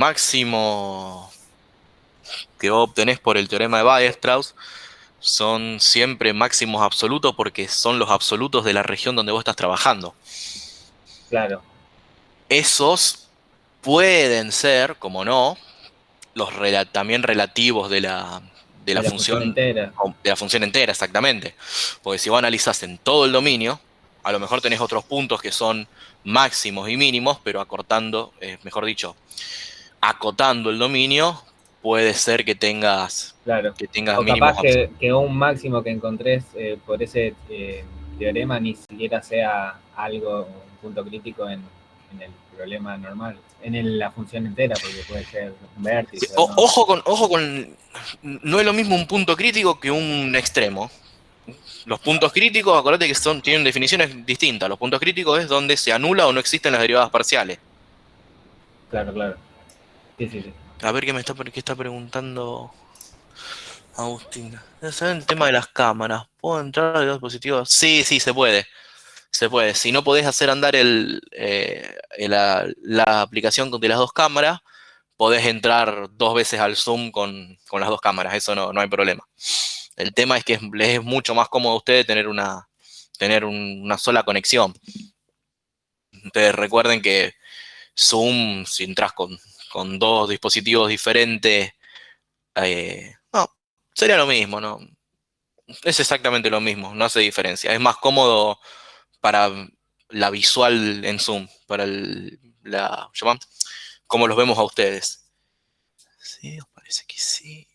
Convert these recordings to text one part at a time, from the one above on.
máximo que vos obtenés por el teorema de Weierstrass son siempre máximos absolutos porque son los absolutos de la región donde vos estás trabajando. Claro, Esos pueden ser, como no, también relativos de la función entera. de la función entera, exactamente. Porque si vos analizás en todo el dominio, a lo mejor tenés otros puntos que son máximos y mínimos, pero acortando, mejor dicho, acotando el dominio, puede ser Claro. que tengas O mínimos capaz absolutos. que un máximo que encontrés por ese teorema ni siquiera sea algo, un punto crítico en el problema normal, la función entera, porque puede ser un Sí, vértice o no. ojo con, no es lo mismo un punto crítico que un extremo. Los puntos críticos, acordate que tienen definiciones distintas. Los puntos críticos es donde se anula o no existen las derivadas parciales. Claro, claro. Sí, sí, sí. A ver qué está preguntando Agustina. ¿Saben el tema de las cámaras? ¿Puedo entrar a los dispositivos? Sí, sí, se puede. Se puede. Si no podés hacer andar la aplicación de las dos cámaras, podés entrar dos veces al Zoom con las dos cámaras. Eso no hay problema. El tema es que les es mucho más cómodo a ustedes tener una sola conexión. Ustedes recuerden que Zoom, si entras con dos dispositivos diferentes, no, sería lo mismo, ¿no? Es exactamente lo mismo, no hace diferencia. Es más cómodo para la visual en Zoom, para ¿llaman? Como los vemos a ustedes. Sí, os parece que sí.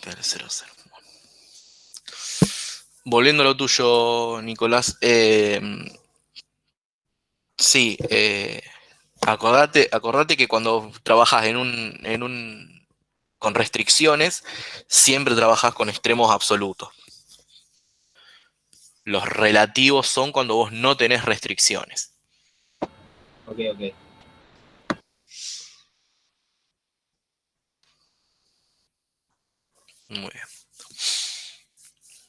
Tercero, cero. Volviendo a lo tuyo, Nicolás, sí, acordate que cuando trabajas con restricciones, siempre trabajas con extremos absolutos. Los relativos son cuando vos no tenés restricciones. Ok, ok. Muy bien.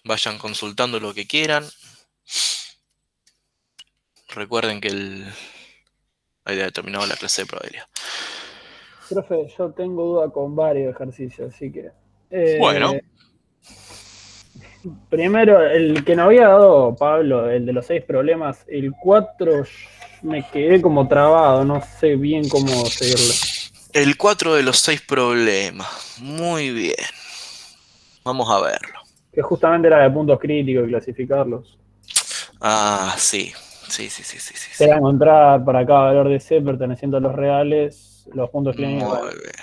Vayan consultando lo que quieran. Recuerden que ahí ya terminado la clase de probabilidad. Profe, yo tengo duda con varios ejercicios, así que. Bueno, eh, Primero, el que nos había dado Pablo, el de los 6 problemas, el 4 me quedé como trabado, no sé bien cómo seguirlo. el 4 de los 6 problemas. Muy bien. Vamos a verlo. Que justamente era de puntos críticos y clasificarlos. Ah, sí. Sí, sí, sí, sí, sí, Era sí. encontrar para cada valor de C perteneciente a los reales los puntos clínicos. Muy Bueno, bien.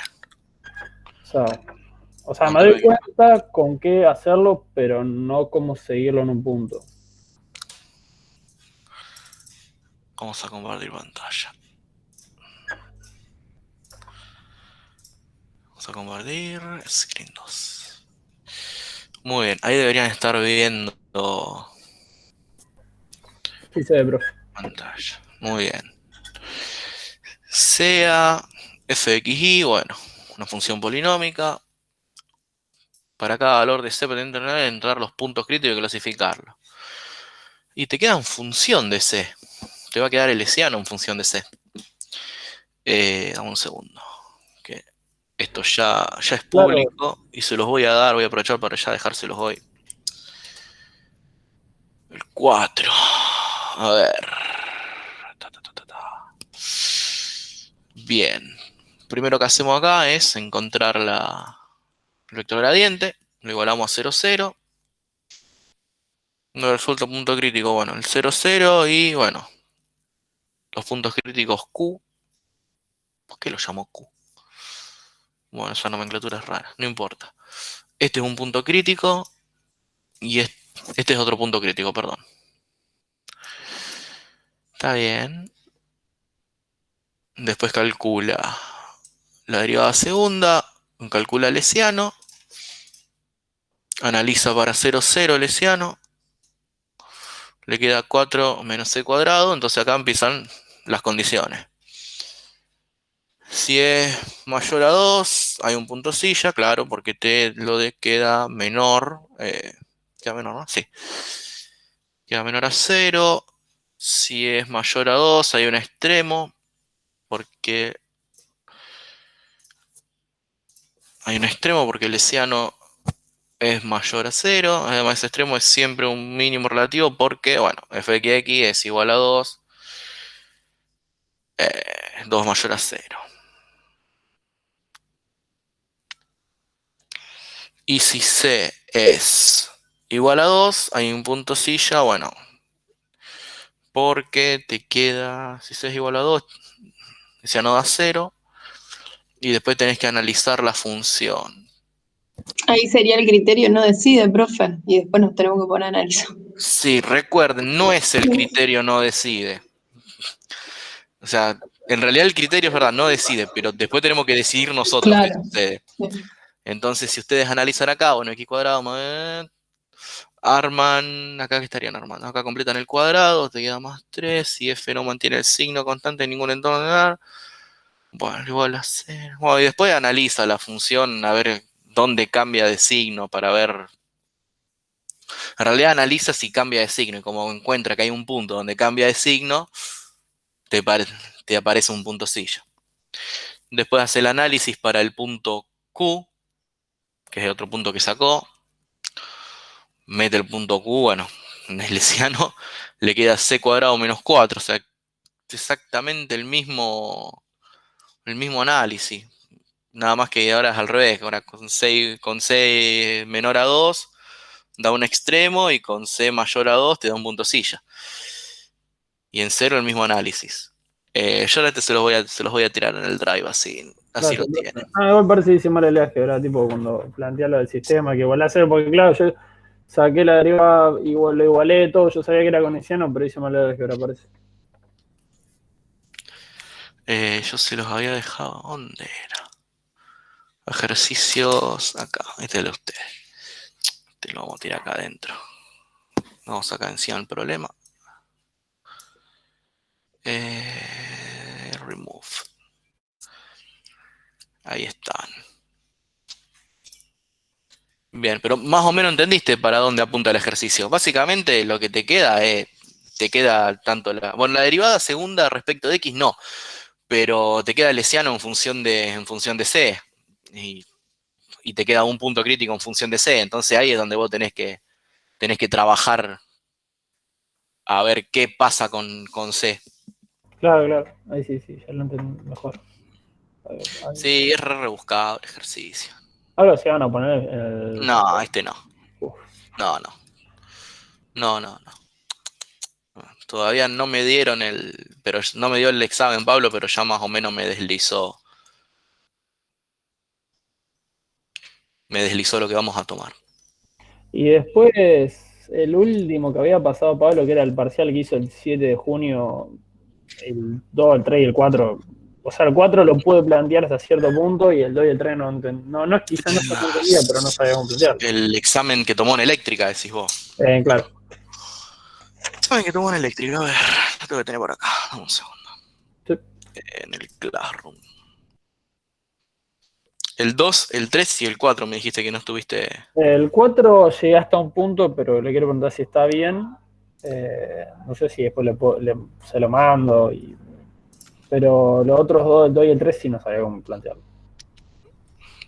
o sea, me doy Control. cuenta con qué hacerlo, pero no cómo seguirlo en un punto. Vamos a compartir pantalla. Vamos a compartir Screen 2. Muy bien. Ahí deberían estar viendo Sí se ve, profe. pantalla. Muy bien. Sea f de xy, bueno, una función polinómica. Para cada valor de C pretende entrar los puntos críticos y clasificarlo. Y te queda en función de C. Te va a quedar el hesiano en función de C. Dame un segundo. Que esto ya es Claro, público y se los voy a dar. Voy a aprovechar para ya dejárselos hoy. El 4. A ver. Ta, ta, ta, ta, ta. Bien. Primero que hacemos acá es encontrar el vector gradiente. Lo igualamos a 0, 0. No resulta punto crítico. Bueno, el 0, 0 y bueno, los puntos críticos Q. ¿Por qué lo llamo Q? Bueno, esa nomenclatura es rara. No importa. Este es un punto crítico y este es otro punto crítico, perdón. Está bien. Después calcula la derivada segunda, calcula el hesiano, analiza para 0, 0 el hesiano, le queda 4 menos c cuadrado, entonces acá empiezan las condiciones. Si es mayor a 2, hay un punto silla, claro, porque t lo de queda menor Queda menor, ¿no? Sí. Queda menor a 0. Si es mayor a 2, hay un extremo. Porque el lesiano es mayor a 0. Además, ese extremo es siempre un mínimo relativo porque, bueno, f de x es igual a 2. 2 mayor a 0. Y si c es igual a 2, hay un punto silla, bueno, porque te queda, si c es igual a 2, ya no da 0, y después tenés que analizar la función. Ahí sería el criterio no decide, profe, y después nos tenemos que poner a analizar. Sí, recuerden, no es el criterio no decide. O sea, en realidad el criterio es verdad, no decide, pero después tenemos que decidir nosotros qué Claro. sucede. Entonces, si ustedes analizan acá, bueno, x cuadrado, arman, acá que estarían armando, acá completan el cuadrado, te queda más 3, si f no mantiene el signo constante en ningún entorno de R, bueno, igual a 0. Bueno, y después analiza la función, a ver dónde cambia de signo para ver. En realidad analiza si cambia de signo, y como encuentra que hay un punto donde cambia de signo, te aparece un punto silla. Después hace el análisis para el punto Q, que es el otro punto que sacó. Mete el punto Q, bueno, en el lesiano le queda c cuadrado menos 4, o sea, exactamente el mismo análisis. Nada más que ahora es al revés, ahora con C menor a 2 da un extremo y con C mayor a 2 te da un punto silla. Y en 0 el mismo análisis. Yo ahora se los voy a tirar en el drive, así lo tienen. Igual parece que dice mal el álgebra, tipo cuando plantea lo del sistema, que igual a 0, porque claro, yo saqué la derivada, igual, lo igualé todo, yo sabía que era conexional, pero hice mal el álgebra, parece. Yo se los había dejado, ¿dónde era? Ejercicios, acá, este es el de ustedes. Este lo vamos a tirar acá adentro. Vamos acá encima el problema. Remove. Ahí están. Bien, pero más o menos entendiste para dónde apunta el ejercicio. Básicamente lo que te queda es, tanto la derivada segunda respecto de x no, pero te queda el lesiano en función de c y te queda un punto crítico en función de c. Entonces ahí es donde vos tenés que trabajar a ver qué pasa con c. Claro, ahí sí, ya lo entendí mejor. Sí, es rebuscado el ejercicio. Algo se van a poner en el... No, este no. Uf. No. Todavía no me dieron pero no me dio el examen, Pablo, pero ya más o menos me deslizó lo que vamos a tomar. Y después, el último que había pasado Pablo, que era el parcial que hizo el 7 de junio, el 2, el 3 y el 4. O sea, el 4 lo pude plantear hasta cierto punto y el 2 y el 3 quizás no se entendía, pero no sabía cómo plantearlo. El examen que tomó en eléctrica, decís vos. Claro. Examen que tomó en eléctrica, a ver, lo tengo que tener por acá, dame un segundo. Sí. En el Classroom. El 2, el 3 y el 4 me dijiste que no estuviste. El 4 llegué hasta un punto, pero le quiero preguntar si está bien. No sé si después se lo mando. Pero los otros dos, el 2 y el 3, sí no sabía cómo plantearlo.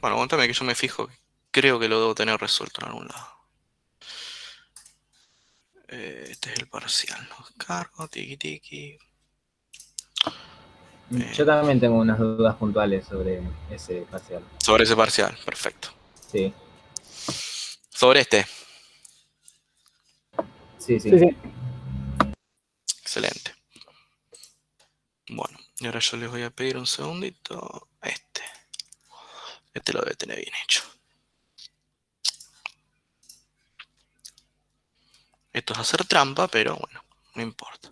Bueno, aguántame que yo me fijo. Creo que lo debo tener resuelto en algún lado. Este es el parcial, ¿no? Cargo, tiki. Yo también tengo unas dudas puntuales sobre ese parcial. Sobre ese parcial, perfecto. Sí. Sobre este. Sí. Excelente. Bueno, y ahora yo les voy a pedir un segundito. Este lo debe tener bien hecho. Esto es hacer trampa, pero bueno, no importa.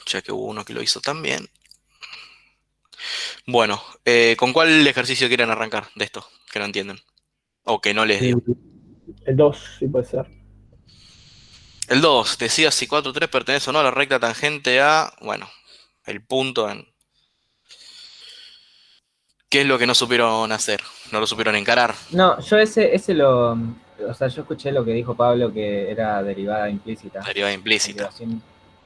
Ya que hubo uno que lo hizo también. Bueno, ¿con cuál ejercicio quieren arrancar de esto? Que no entienden. O que no les dio. El 2, sí puede ser. El 2, decida si 4,3 pertenece o no a la recta tangente a, bueno, el punto ¿Qué es lo que no supieron hacer? ¿No lo supieron encarar? No, yo ese lo. O sea, yo escuché lo que dijo Pablo, que era derivada implícita. Derivada implícita. Derivación.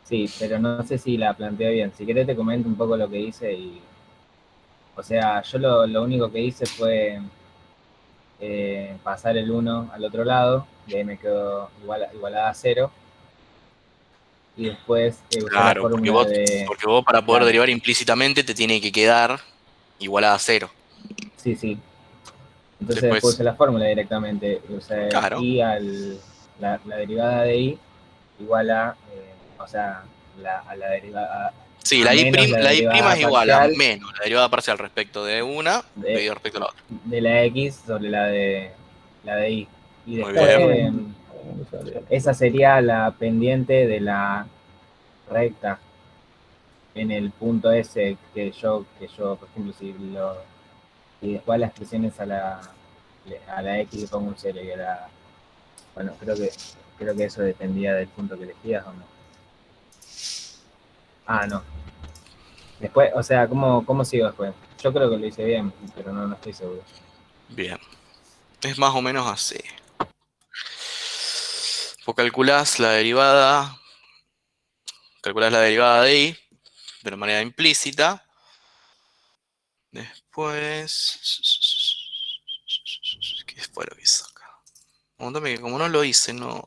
Sí, pero no sé si la planteé bien. Si querés te comento un poco lo que hice y. O sea, yo lo único que hice fue pasar el 1 al otro lado, y ahí me quedó igualada a 0. Y después usé la Claro, porque fórmula vos, de. porque vos para poder Claro, derivar implícitamente te tiene que quedar igualada a 0. sí, sí. Entonces después Después, usé la fórmula directamente. Usé claro. la derivada de i igual a, o sea, a la derivada, Sí, a menos la la I' derivada es igual a parcial menos la derivada parcial respecto de una de, y respecto a la otra. de la x sobre la de i. Y Muy después, bien. esa sería la pendiente de la recta en el punto ese que yo, por ejemplo, y después las expresiones a la x le pongo un 0 y a la, bueno, creo que eso dependía del punto que elegías o no. Ah, no. Después, o sea, ¿cómo sigo después? Yo creo que lo hice bien, pero no estoy seguro. Bien. Es más o menos así. Vos calculás la derivada de I de manera implícita. Después, ¿qué fue lo que hizo acá? Aguantame que como no lo hice, no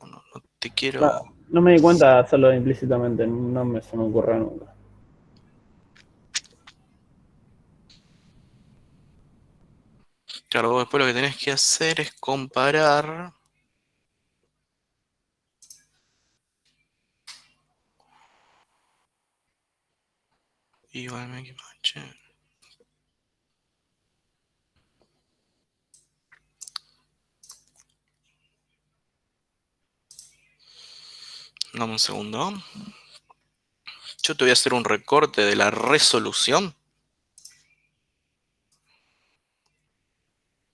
te No, quiero. no me di cuenta de hacerlo implícitamente, se me ocurre nunca. Claro, vos después lo que tenés que hacer es comparar. Igual me equivoqué. Dame un segundo. Yo te voy a hacer un recorte de la resolución.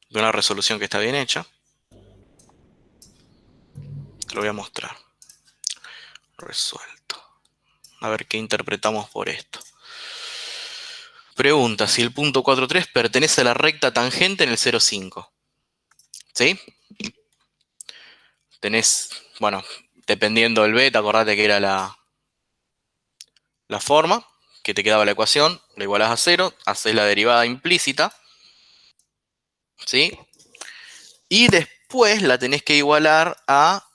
De una resolución que está bien hecha. Te lo voy a mostrar. Resuelto. A ver qué interpretamos por esto. Pregunta si el punto 4,3 pertenece a la recta tangente en el 0,5. ¿Sí? Tenés, bueno, dependiendo del beta, acordate que era la forma que te quedaba la ecuación, la igualás a 0, haces la derivada implícita, ¿sí? Y después la tenés que igualar a...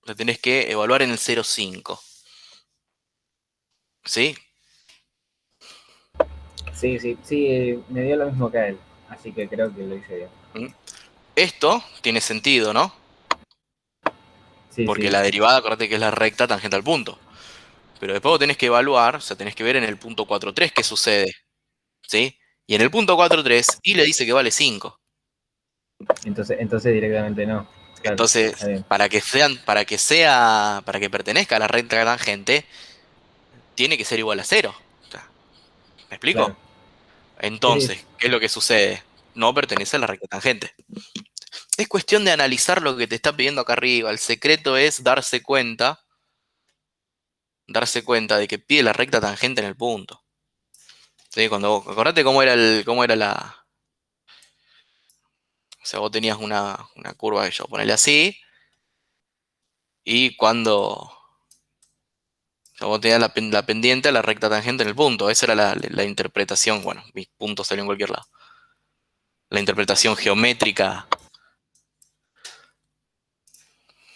La tenés que evaluar en el 0,5. ¿Sí? Sí, sí, sí, me dio lo mismo que a él, así que creo que lo hice bien. ¿Mm? Esto tiene sentido, ¿no? Sí, Porque sí, la derivada, acordate que es la recta tangente al punto. Pero después vos tenés que evaluar, o sea, tenés que ver en el punto 4,3 qué sucede. ¿Sí? Y en el punto 4,3 y le dice que vale 5. entonces directamente no. Claro, está Entonces, bien. para que pertenezca a la recta tangente, tiene que ser igual a 0. O sea, ¿me Claro. explico? Sí, sí, Entonces, ¿qué es lo que sucede? No pertenece a la recta tangente. Es cuestión de analizar lo que te está pidiendo acá arriba. El secreto es darse cuenta de que pide la recta tangente en el punto. ¿Sí? Acordate cómo era la. O sea, vos tenías una curva de yo, ponele así, y cuando. O sea, vos tenías la pendiente a la recta tangente en el punto. Esa era la interpretación. Bueno, mis puntos salieron en cualquier lado. La interpretación geométrica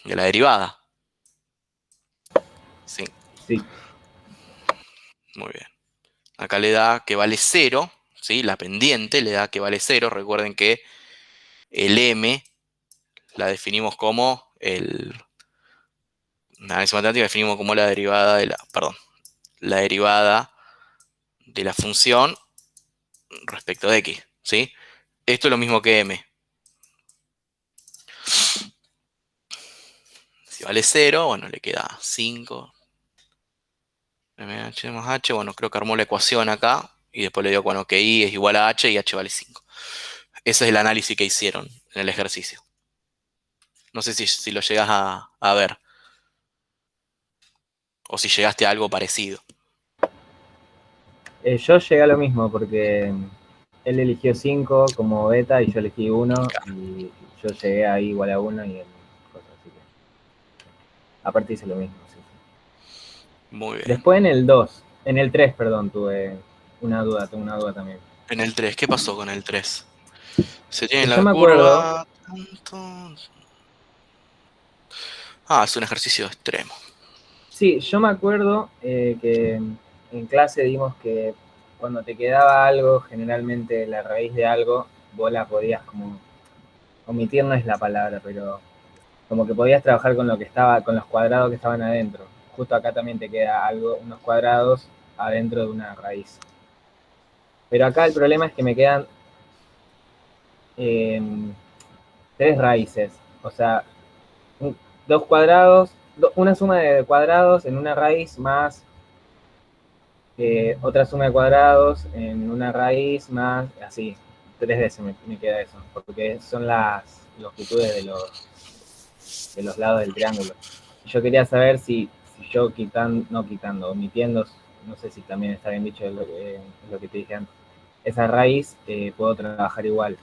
de la derivada. Sí, sí. muy bien. Acá le da que vale 0, ¿sí? La pendiente le da que vale 0. Recuerden que el m la definimos como la análisis matemática definimos como la derivada la derivada de la función respecto de x, ¿sí? Esto es lo mismo que m. Si vale 0, bueno, le queda 5. mh más h, bueno, creo que armó la ecuación acá. Y después le dio, bueno, que i es igual a h y h vale 5. Ese es el análisis que hicieron en el ejercicio. No sé si lo llegas a ver. O si llegaste a algo parecido. Yo llegué a lo mismo porque él eligió 5 como beta y yo elegí 1 y yo llegué ahí igual a 1 y él cosas así que. Aparte hice lo mismo. Sí. Muy bien. Después en el 3, perdón, tuve tengo una duda también. En el 3, ¿qué pasó con el 3? Se tiene Yo la me acuerdo, curva. Ah, es un ejercicio extremo. sí, yo me acuerdo que en clase dimos que cuando te quedaba algo, generalmente la raíz de algo, vos la podías como, omitir no es la palabra, pero como que podías trabajar con lo que estaba, con los cuadrados que estaban adentro. Justo acá también te queda algo, unos cuadrados adentro de una raíz. Pero acá el problema es que me quedan eh, 3 raíces. O sea, dos cuadrados, una suma de cuadrados en una raíz más otra suma de cuadrados en una raíz más, así, 3 veces me queda eso, porque son las longitudes de los lados del triángulo. Yo quería saber si yo quitando, no quitando, omitiendo, no sé si también está bien dicho lo que te dije antes, esa raíz puedo trabajar igual.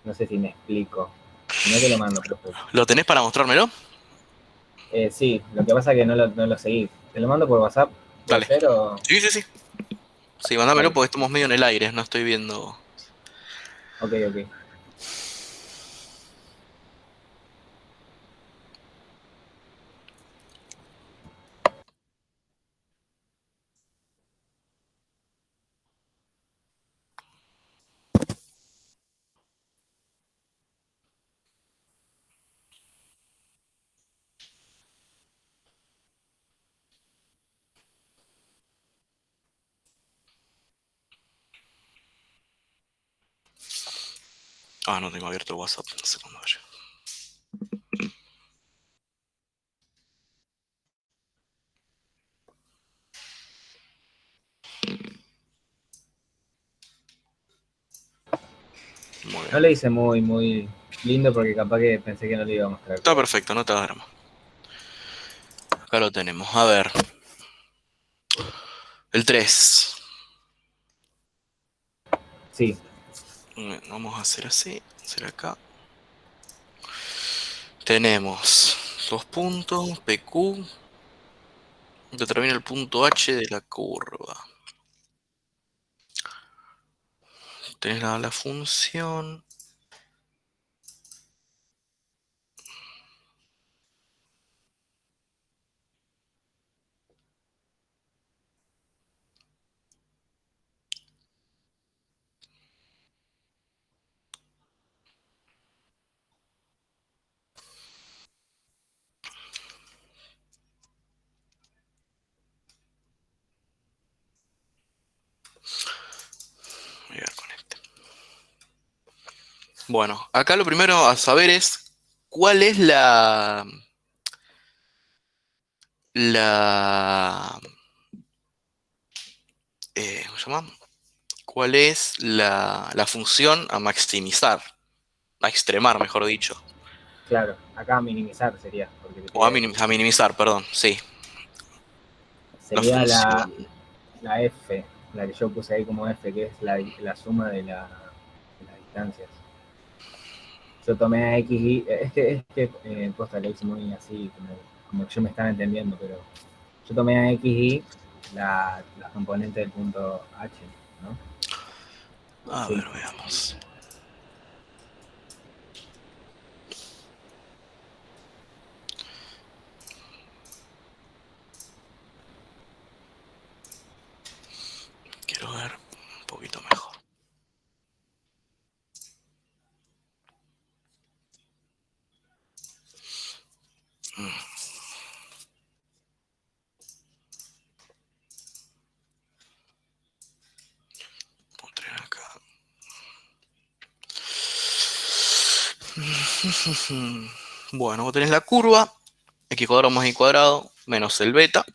No sé si me explico. Si no te lo mando, profe. ¿Lo tenés para mostrármelo? Sí, lo que pasa es que no lo seguí. ¿Te lo mando por WhatsApp? ¿Puede Dale. ser o...? Sí, sí, sí. Sí, mándamelo Dale. porque estamos medio en el aire, no estoy viendo. Ok, ok. Ah, no tengo abierto el WhatsApp. No sé cuándo ver. Muy No bien. le hice muy lindo porque capaz que pensé que no le iba a mostrar, Está pero perfecto, no te hagas drama. Acá lo tenemos. A ver. El 3. sí, Vamos a hacer así. Hacer acá. Tenemos dos puntos, PQ. Determina el punto H de la curva. Tenés la función. Voy a ver con este. Bueno, acá lo primero a saber es cuál es la ¿cómo se llama? ¿Cuál es la función a maximizar? A extremar, mejor dicho. claro. Acá minimizar sería, porque te O quería decir. a minimizar, perdón, sí. La Sería función. la F, la que yo puse ahí como F, que es la suma de las distancias. Yo tomé a X y... posta lo hice muy así, como que yo me estaba entendiendo, pero yo tomé a X y las componentes del punto H, ¿no? A Sí. ver, veamos. Quiero ver un poquito mejor. Pondré acá. Bueno, vos tenés la curva, x cuadrado más y cuadrado menos el beta.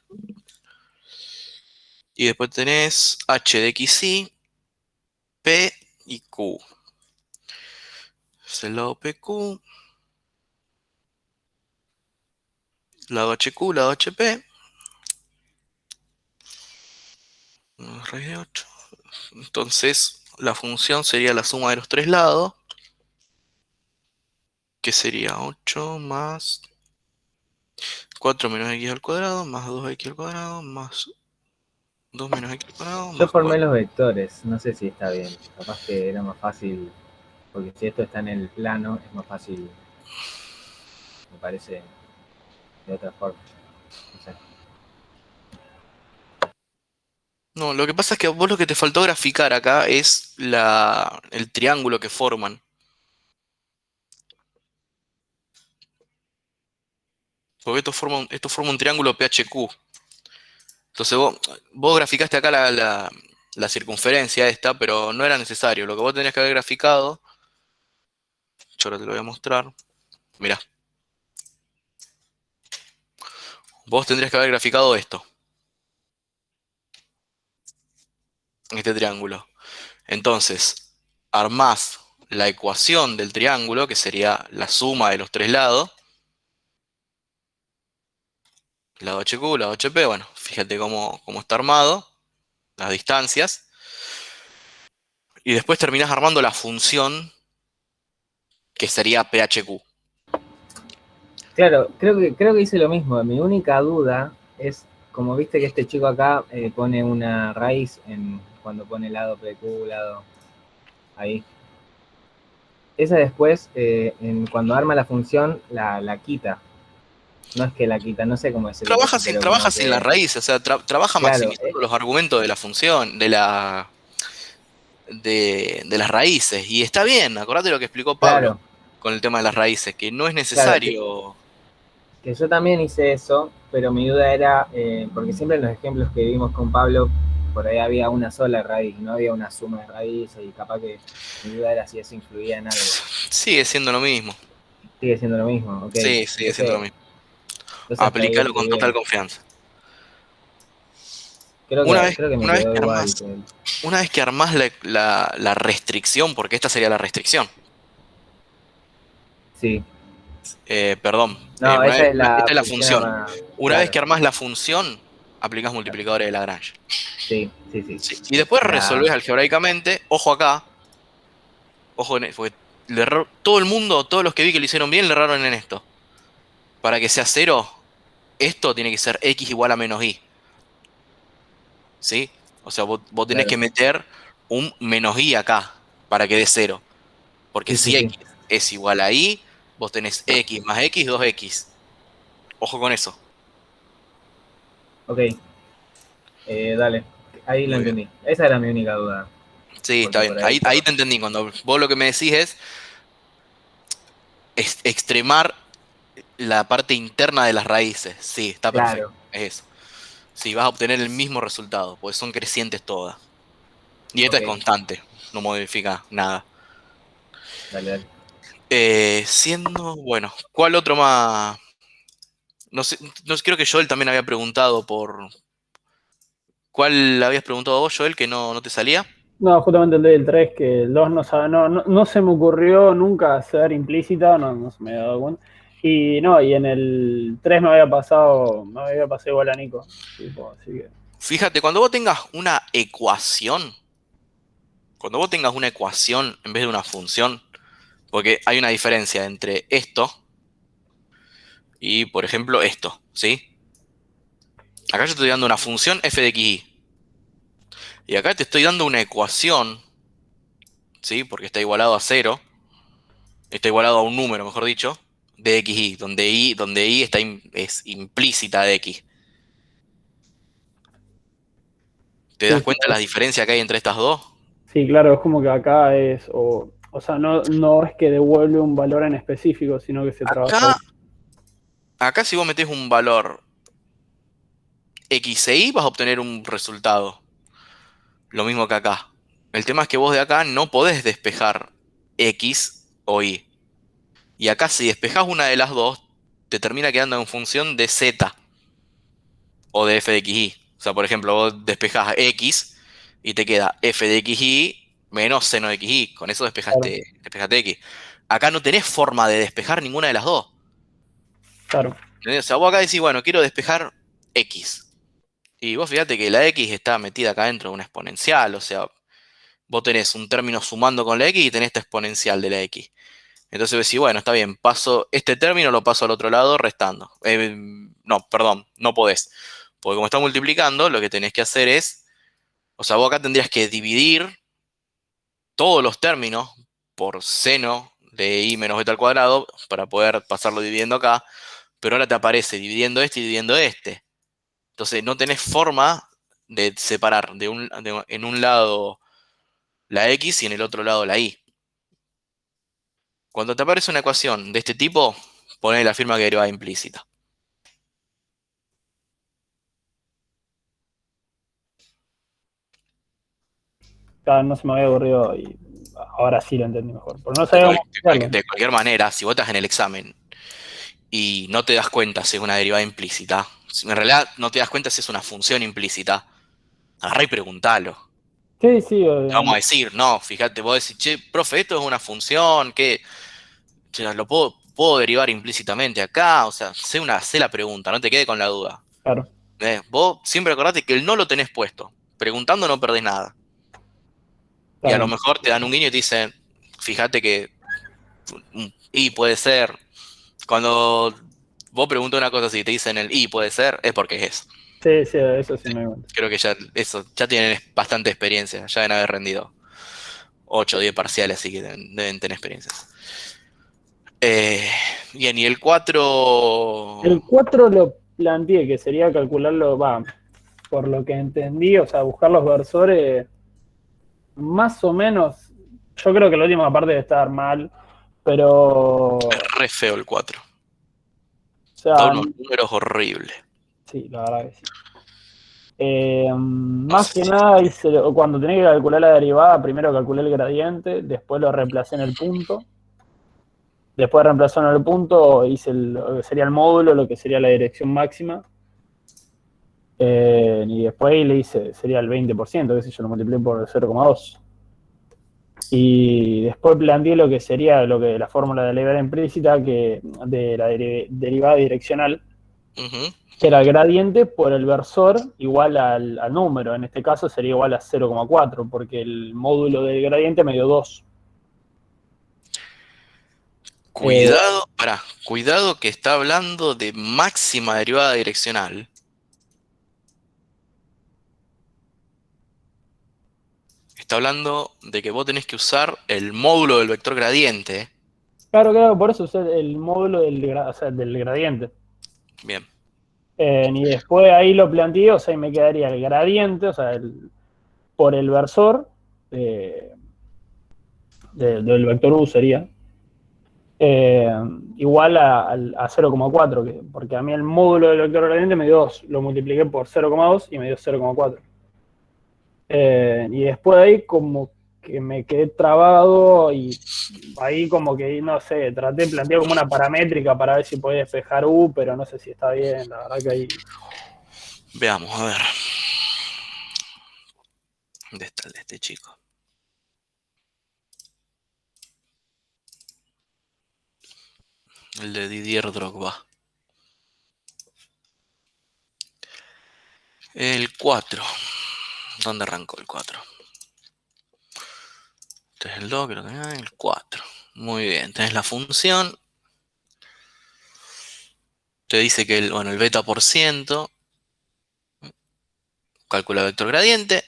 Y después tenés h de xy, p y q. Es el lado pq, lado hq, lado hp. Raíz de 8. Entonces, la función sería la suma de los tres lados, que sería 8 más 4 menos x al cuadrado, más 2x al cuadrado, más 2 menos x al cuadrado, Yo más formé 4. los vectores, no sé si está bien. Capaz que era más fácil, porque si esto está en el plano, es más fácil, me parece, de otra forma. No sé. No, lo que pasa es que a vos lo que te faltó graficar acá es el triángulo que forman. Porque esto forma un triángulo PHQ. Entonces vos graficaste acá la circunferencia esta, pero no era necesario. Lo que vos tenías que haber graficado, yo ahora te lo voy a mostrar. Mirá, vos tendrías que haber graficado esto, este triángulo. Entonces, armás la ecuación del triángulo, que sería la suma de los tres lados, lado HQ, lado HP, bueno, fíjate cómo está armado, las distancias, y después terminás armando la función, que sería PHQ. Claro, creo que hice lo mismo. Mi única duda es, como viste que este chico acá pone una raíz cuando pone lado PQ, lado ahí. Esa después, cuando arma la función, la quita. No es que la quita, no sé cómo es el detalle, pero Trabaja como sin la que, raíz, o sea, trabaja claro, maximizando los argumentos de la función, de las raíces. Y está bien, acordate lo que explicó Pablo claro, con el tema de las raíces, que no es claro, necesario. que yo también hice eso, pero mi duda era, porque siempre en los ejemplos que vimos con Pablo, por ahí había una sola raíz, no había una suma de raíces, y capaz que mi duda era si eso influía en algo. Sigue siendo lo mismo. Sigue siendo lo mismo, ok. Sí, sigue siendo lo Entonces, mismo. hasta ahí Aplícalo estoy con total bien. confianza. Creo que me Una vez quedó que igual. armás, una vez que armás la restricción, porque esta sería la restricción, Sí. perdón, No, esa es esta la es la función función. armada. Una vez Claro, que armás la función, aplicás multiplicadores de Lagrange. sí, sí, sí. Sí. Y después La, resolvés algebraicamente, ojo acá, ojo porque todo el mundo, todos los que vi que lo hicieron bien, le erraron en esto. Para que sea cero, esto tiene que ser x igual a menos y. ¿Sí? O sea, vos tenés claro. que meter un menos i acá para que dé cero. Porque Sí, sí, si sí. x es igual a y, vos tenés x más x, 2x. Ojo con eso. Ok, dale. Ahí lo Muy bien. entendí. Esa era mi única duda. Sí, está Porque bien. por ahí Ahí por. te entendí. Cuando vos lo que me decís es extremar la parte interna de las raíces. Sí, está perfecto. Claro. Es eso. Sí, vas a obtener el mismo resultado, porque son crecientes todas. Y esta Ok, es constante, no modifica nada. dale, dale. Bueno, ¿cuál otro más? No sé, no sé, creo que Joel también había preguntado por. ¿Cuál habías preguntado vos, Joel, que no te salía? No, justamente el del 3 que el 2 no se me ocurrió nunca ser implícita, no se me había dado cuenta. Y no, y en el 3 me había pasado igual a Nico. Tipo, así que. Fíjate, cuando vos tengas una ecuación, cuando vos tengas una ecuación en vez de una función, porque hay una diferencia entre esto y, por ejemplo, esto, ¿sí? Acá yo estoy dando una función f de x y acá te estoy dando una ecuación, ¿sí? Porque está igualado a cero, está igualado a un número, mejor dicho, de xy, donde y es implícita de x. ¿Te das Sí, sí, cuenta la diferencia que hay entre estas dos? sí, claro, es como que acá es, o sea, no es que devuelve un valor en específico, sino que se trabaja. Acá, acá si vos metés un valor x e y vas a obtener un resultado. Lo mismo que acá. El tema es que vos de acá no podés despejar x o y. Y acá si despejás una de las dos, te termina quedando en función de z o de f de xy. O sea, por ejemplo, vos despejás x y te queda f de xy menos seno de xy. Con eso Claro, despejaste x. Acá no tenés forma de despejar ninguna de las dos. claro. ¿Entendés? O sea, vos acá decís, bueno, quiero despejar x. Y vos fíjate que la X está metida acá dentro de una exponencial, o sea, vos tenés un término sumando con la X y tenés esta exponencial de la X. Entonces vos decís, bueno, está bien, paso este término, lo paso al otro lado restando. No, perdón, no podés. Porque como está multiplicando, lo que tenés que hacer es, o sea, vos acá tendrías que dividir todos los términos por seno de i menos beta al cuadrado para poder pasarlo dividiendo acá, pero ahora te aparece dividiendo este y dividiendo este. Entonces no tenés forma de separar en un lado la x y en el otro lado la y. Cuando te aparece una ecuación de este tipo, poné la firma que derivada implícita. Claro, no se me había ocurrido y ahora sí lo entendí mejor. Pero no De, sabía cómo explicarlo. de cualquier manera, si vos estás en el examen y no te das cuenta si es una derivada implícita, si en realidad no te das cuenta si es una función implícita, agarrá y preguntalo. Sí, sí, Te vamos a decir, no, fíjate, vos decís, che, profe, esto es una función, que lo puedo derivar implícitamente acá, o sea, sé la pregunta, no te quede con la duda. claro, Vos siempre acordate que el no lo tenés puesto. Preguntando no perdés nada. Y está a lo bien. mejor te dan un guiño y te dicen, fíjate que, y puede ser. Cuando vos preguntas una cosa así y te dicen el y puede ser, es porque es. Sí, sí, eso sí me di cuenta. Creo que ya tienen bastante experiencia, ya deben haber rendido 8 o 10 parciales, así que deben tener experiencias. Eh, Bien, y el 4. El 4 lo planteé, que sería calcularlo, va, por lo que entendí, o sea, buscar los versores, más o menos, yo creo que la última parte debe estar mal, pero, Es o re feo el 4. Da sea, unos números horribles. sí, la verdad que sí. No Más sé que si. nada, cuando tenía que calcular la derivada, primero calculé el gradiente, después lo reemplacé en el punto, después de reemplazar en el punto, hice lo que sería el módulo, lo que sería la dirección máxima, y después le hice, sería el 20%, que sé yo, lo multipliqué por 0,2. Y después planteé lo que sería la fórmula de la derivada implícita, de la derivada direccional, Ujú. que era el gradiente por el versor igual al número. En este caso sería igual a 0,4, porque el módulo del gradiente me dio 2. Eh, Cuidado que está hablando de máxima derivada direccional. Está hablando de que vos tenés que usar el módulo del vector gradiente. claro, claro, por eso usé el módulo o sea, del gradiente. Bien. Y después ahí lo planteé, o sea, y me quedaría el gradiente, o sea, por el versor eh, del vector U sería, eh, igual a 0,4, porque a mí el módulo del vector gradiente me dio 2, lo multipliqué por 0,2 y me dio 0,4. Y después de ahí como que me quedé trabado y ahí como que, no sé, traté de plantear como una paramétrica para ver si podía despejar U, pero no sé si está bien, la verdad que ahí... Veamos, a ver. ¿Dónde está el de este chico? El de Didier Drogba. El 4. ¿Dónde arrancó el 4? Este es el 2, creo que el 4. Muy bien, tenés la función. Te dice que el beta por ciento. Calcula el vector gradiente.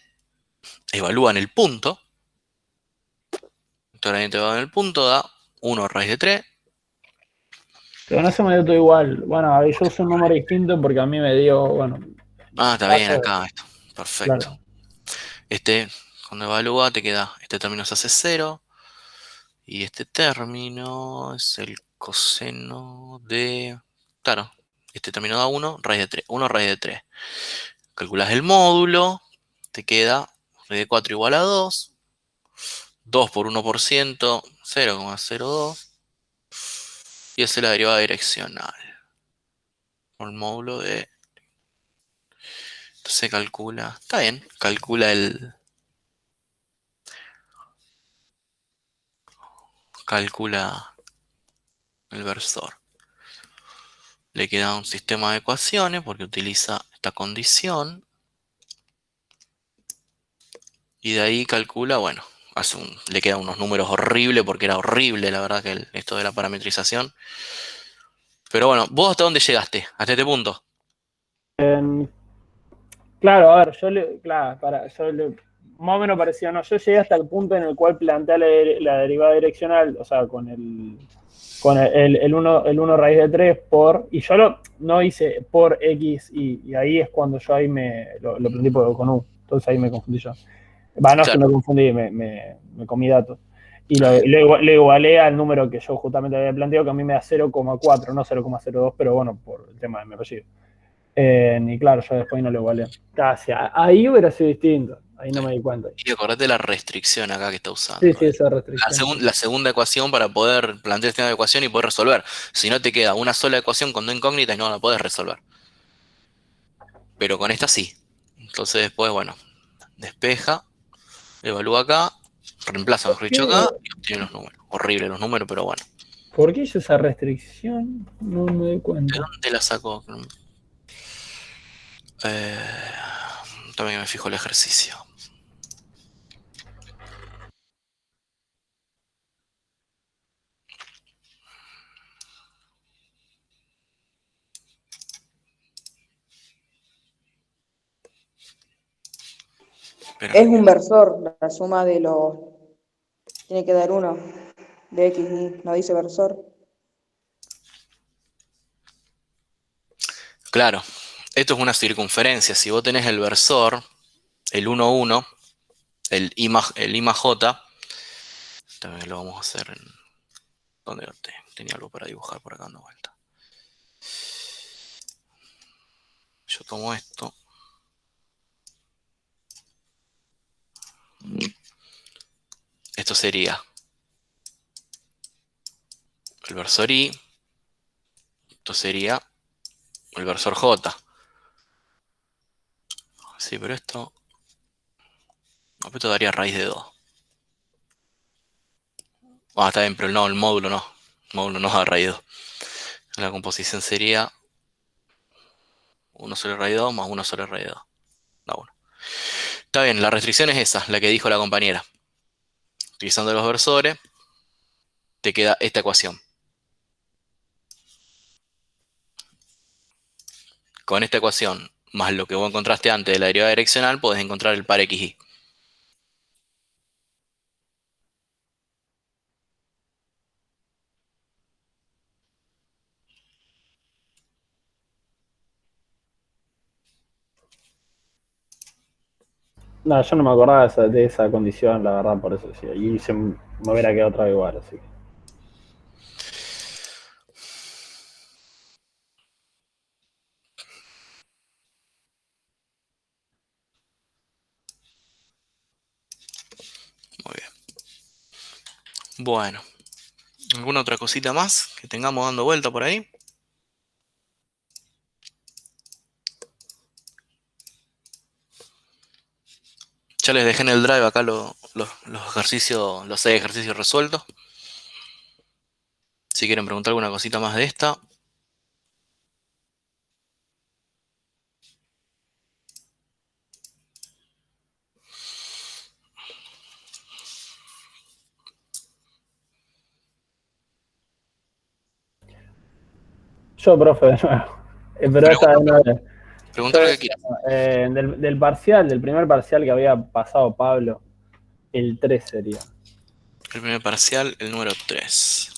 Evalúan el punto. El vector gradiente va en el punto, da 1 raíz de 3. Pero no se me dio todo igual. Bueno, ahí yo uso un número distinto porque a mí me dio, bueno, Ah, está bien caso, acá esto. Perfecto. claro. Este, cuando evalúa, te queda, este término se hace 0. Y este término es el coseno de... Claro, este término da 1 raíz de 3. 1 raíz de 3. Calculas el módulo, te queda raíz de 4 igual a 2. 2 por 1%, 0,02. Y esa es la derivada direccional. Por el módulo de... Entonces calcula... Está bien, calcula el versor. Le queda un sistema de ecuaciones porque utiliza esta condición. Y de ahí calcula, bueno, le quedan unos números horribles porque era horrible, la verdad, que esto de la parametrización. Pero bueno, ¿vos hasta dónde llegaste? Hasta este punto. Claro, a ver, más o menos parecido, no, yo llegué hasta el punto en el cual plantea la derivada direccional, o sea, el 1 raíz de 3 y yo no hice por X, y ahí es cuando yo ahí lo aprendí con U, entonces ahí me confundí yo. No es que Claro, me confundí, me comí datos. Y está bien. le igualé al número que yo justamente había planteado, que a mí me da 0,4, no 0,02, pero bueno, por el tema de mi apellido. Y claro, yo después no lo igualé. Casi, ahí hubiera sido distinto, ahí no me di cuenta. Y acordate la restricción acá que está Sí, usando. sí, esa restricción. La segunda ecuación para poder plantear esta ecuación y poder resolver. Si no te queda una sola ecuación con dos incógnitas y no la puedes resolver. Pero con esta sí. Entonces después, bueno, despeja, evalúa acá, reemplaza, mejor dicho, acá y obtiene los números. Horrible los números, pero bueno. ¿Por qué hice esa restricción? No me doy ¿De cuenta. dónde la saco? También me fijo el ejercicio. Espera. Es un versor, la suma de los... Tiene que dar uno de X, y no dice versor. Claro, esto es una circunferencia. Si vos tenés el versor, el 1, 1, el I más J, también lo vamos a hacer en... ¿Dónde tenía algo para dibujar por acá dando vuelta? Yo tomo esto. Esto sería el versor I. Esto sería el versor J. Sí, pero esto... No, esto daría raíz de 2. Ah, está bien, pero no, el módulo no. El módulo no da raíz de 2. La composición sería 1 sobre raíz de 2 más 1 sobre raíz de 2. Da 1. Está bien, la restricción es esa, la que dijo la compañera. Utilizando los versores, te queda esta ecuación. Con esta ecuación, más lo que vos encontraste antes de la derivada direccional, podés encontrar el par XY. No, yo no me acordaba de esa condición, la verdad, por eso sí. Y me hubiera quedado otra vez igual, así que. Muy bien. Bueno, ¿alguna otra cosita más que tengamos dando vuelta por ahí? Ya les dejé en el drive acá los ejercicios, los 6 ejercicios resueltos. Si quieren preguntar alguna cosita más de esta. Yo, profe, de nuevo. Pero esta de nuevo. Preguntar lo que quieran. Del parcial, del primer parcial que había pasado Pablo, el 3 sería. El primer parcial, el número 3.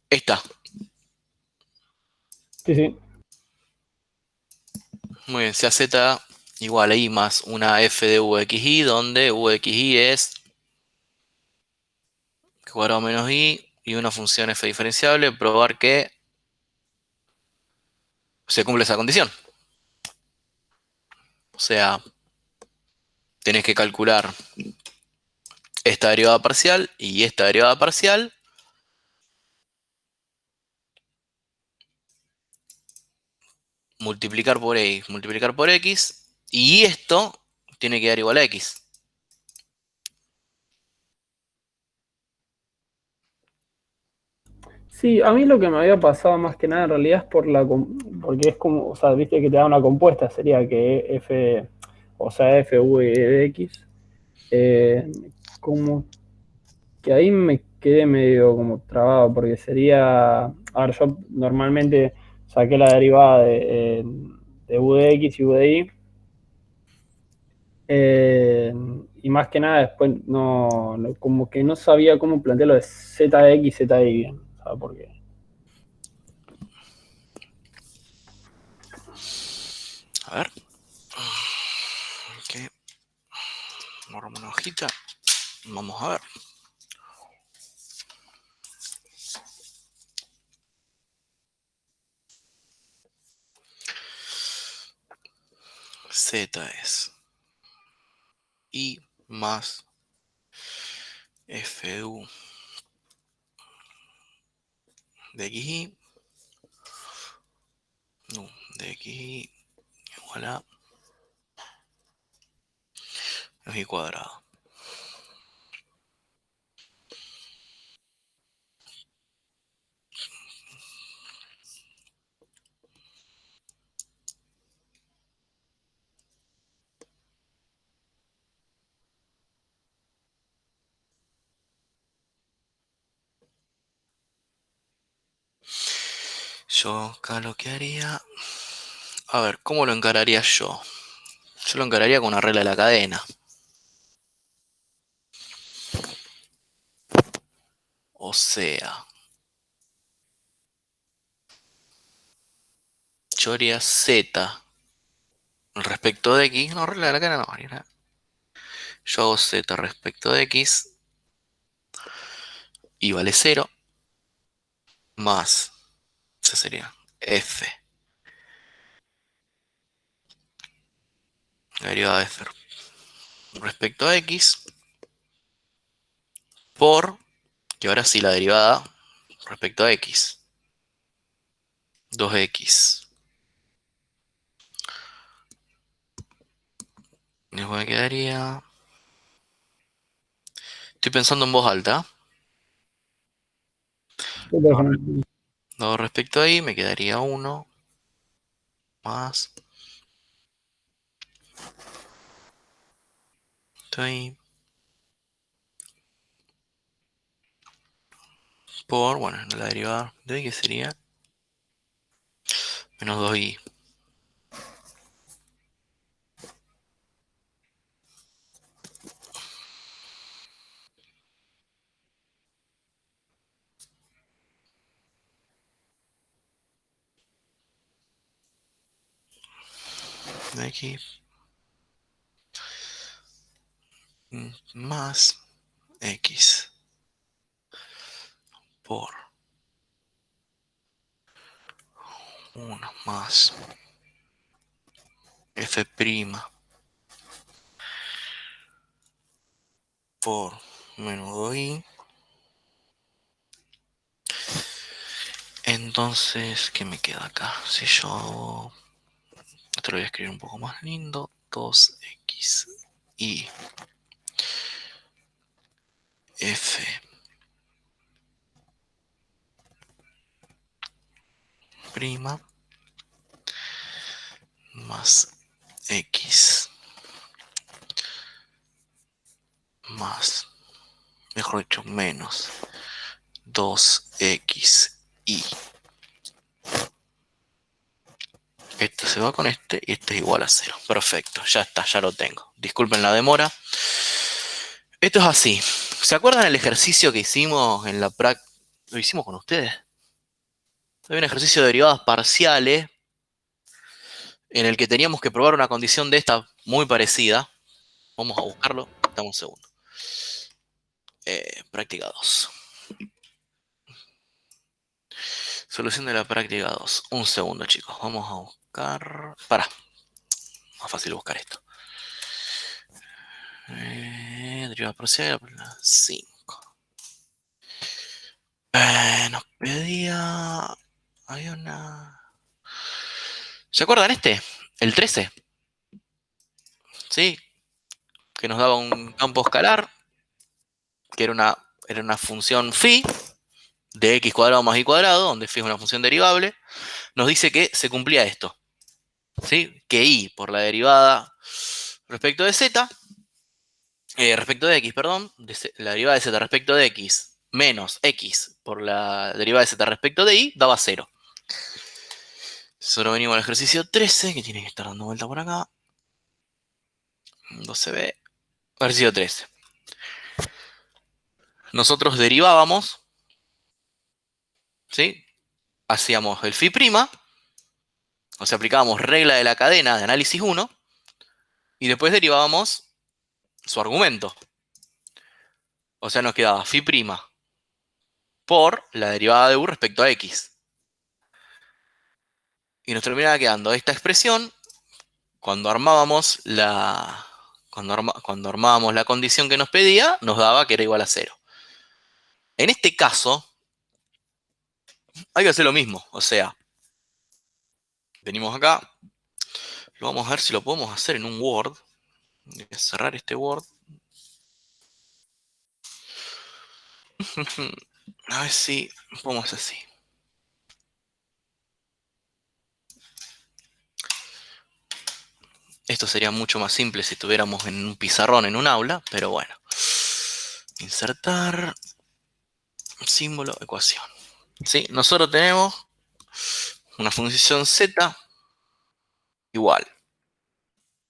Esta. Sí, sí. Muy bien, sea z igual a i más una f de uxy, donde uxy es cuadrado menos i y una función f diferenciable, probar que se cumple esa condición. O sea, tenés que calcular esta derivada parcial y esta derivada parcial. Multiplicar por x, multiplicar por x. Y esto tiene que dar igual a x. Sí, a mí lo que me había pasado más que nada en realidad es porque es como, o sea, viste que te da una compuesta, sería que F, o sea, F, V de X, eh, como que ahí me quedé medio como trabado, porque sería, a ver, yo normalmente saqué la derivada de U de X y U de Y, eh, y más que nada después como que no sabía cómo plantearlo de Z de X, Z de Y bien, ¿sabes por qué? A ver. Ok. Agarramos una hojita. Vamos a ver. Z es I más FU de XY. No, de XY igual a y cuadrado. Yo acá lo que haría... A ver, ¿cómo lo encararía yo? Yo lo encararía con una regla de la cadena. O sea, yo haría Z respecto de X. No, regla de la cadena no haría nada. Yo hago Z respecto de X y vale 0 más, esa sería F, la derivada de F respecto a X por, que ahora sí la derivada respecto a X, 2X. Después me quedaría... Estoy pensando en voz alta. Luego respecto a Y me quedaría 1 más... Estoy por, bueno, la derivada de Y que sería menos 2Y. De X más X por 1 más F' por menos 2Y. Entonces, ¿qué me queda acá? Si yo hago... Esto lo voy a escribir un poco más lindo. 2X y F prima más X más, mejor dicho, menos 2X y este se va con este y este es igual a 0. Perfecto, ya está, ya lo tengo. Disculpen la demora. Esto es así. ¿Se acuerdan el ejercicio que hicimos en la práctica? ¿Lo hicimos con ustedes? Hay un ejercicio de derivadas parciales en el que teníamos que probar una condición de esta muy parecida. Vamos a buscarlo. Dame un segundo. Práctica 2. Solución de la práctica 2. Un segundo, chicos. Vamos a buscar... Para. Más fácil buscar esto. Derivada parcial 5. Nos pedía... Había una... ¿Se acuerdan este? El 13. ¿Sí? Que nos daba un campo escalar. Que era una función phi de x cuadrado más y cuadrado, donde f es una función derivable, nos dice que se cumplía esto, ¿sí? Que y por la derivada respecto de z, respecto de x, perdón, la derivada de z respecto de x menos x por la derivada de z respecto de y daba 0. Solo venimos al ejercicio 13, que tiene que estar dando vuelta por acá. No se ve. Ejercicio 13. Nosotros derivábamos, ¿sí? Hacíamos el phi prima, o sea, aplicábamos regla de la cadena de análisis 1, y después derivábamos su argumento. O sea, nos quedaba phi prima por la derivada de u respecto a x. Y nos terminaba quedando esta expresión cuando armábamos cuando armábamos la condición que nos pedía, nos daba que era igual a 0. En este caso, hay que hacer lo mismo. O sea, venimos acá, lo vamos a ver si lo podemos hacer en un Word. Voy a cerrar este Word. A ver si podemos así. Esto sería mucho más simple si estuviéramos en un pizarrón en un aula, pero bueno. Insertar símbolo, ecuación. ¿Sí? Nosotros tenemos una función z igual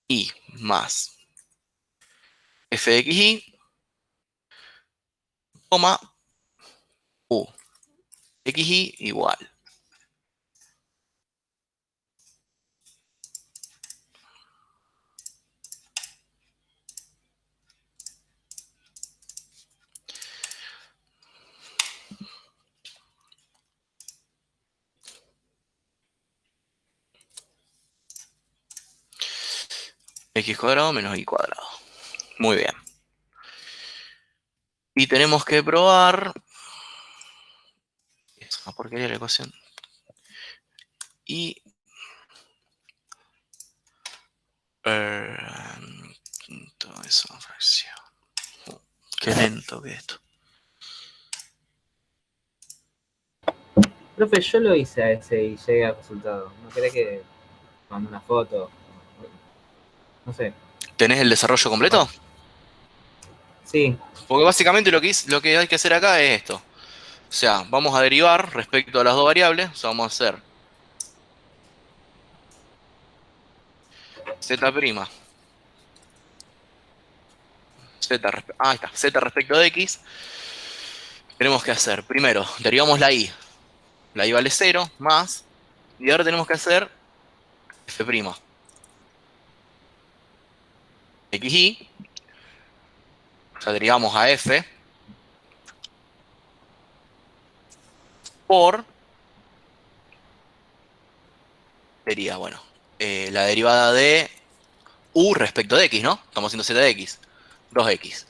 y más f de xy, coma u xy igual. X cuadrado menos y cuadrado. Muy bien. Y tenemos que probar. Es una porquería la ecuación. Y. Quinto es una fracción. Qué lento que es esto. Profe, yo lo hice a ese y llegué al resultado. ¿No querés que mande una foto? No sé. ¿Tenés el desarrollo completo? Sí, Porque básicamente lo que hay que hacer acá es esto. O sea, vamos a derivar respecto a las dos variables. O sea, vamos a hacer z'. Ahí está, z respecto de x. Tenemos que hacer, primero, derivamos la y. La y vale 0, más. Y ahora tenemos que hacer f'. xy. O sea, derivamos a f por. Sería, bueno, la derivada de u respecto de x, ¿no? Estamos haciendo z de x. 2x.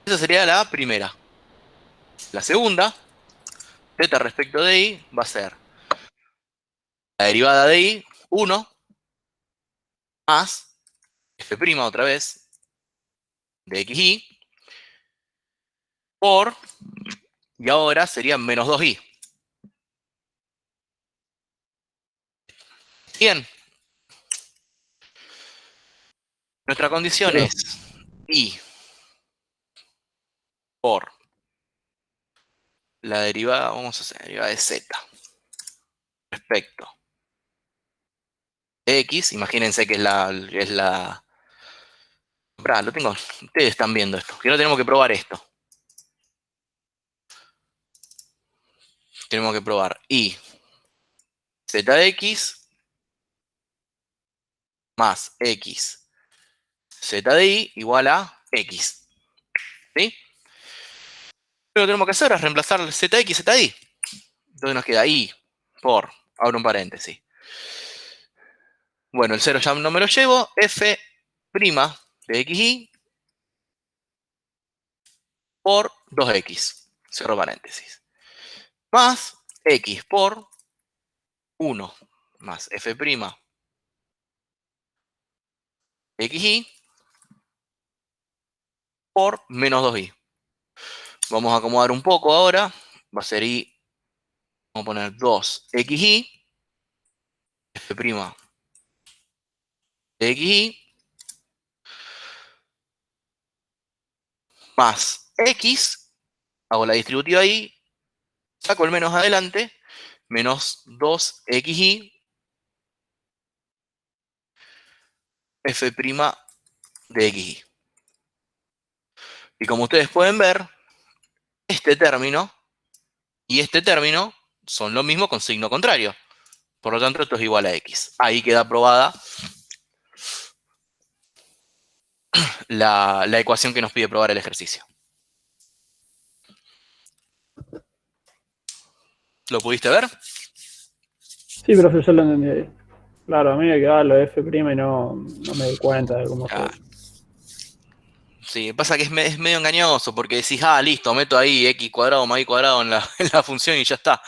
Esa sería la primera. La segunda, z respecto de y, va a ser la derivada de y, 1, más f' otra vez, de xy, por, y ahora sería menos 2y. Bien. Nuestra condición es y por la derivada, vamos a hacer la derivada de z respecto de x. Imagínense que es la. Lo tengo. Ustedes están viendo esto. Que no tenemos que probar esto. Tenemos que probar y z de x más x z de y igual a x. ¿Sí? Lo que tenemos que hacer es reemplazar zx y z de y. Entonces nos queda y por, abro un paréntesis. Bueno, el 0 ya no me lo llevo. F' de xy por 2x. Cierro paréntesis. Más x por 1 más f' xy por menos 2y. Vamos a acomodar un poco ahora. va a ser y, vamos a poner 2xy, f' de xy, más x, hago la distributiva ahí, saco el menos adelante, menos 2xy, f' de xy. Y como ustedes pueden ver, este término y este término son lo mismo con signo contrario. Por lo tanto, esto es igual a x. Ahí queda aprobada la ecuación que nos pide probar el ejercicio. ¿Lo pudiste ver? Sí, profe, yo lo entendí ahí. Claro, a mí me quedaba lo de F' y no me di cuenta de cómo Ah, se... sí, pasa que es medio engañoso porque decís, listo, meto ahí x cuadrado más y cuadrado en en la función y ya está.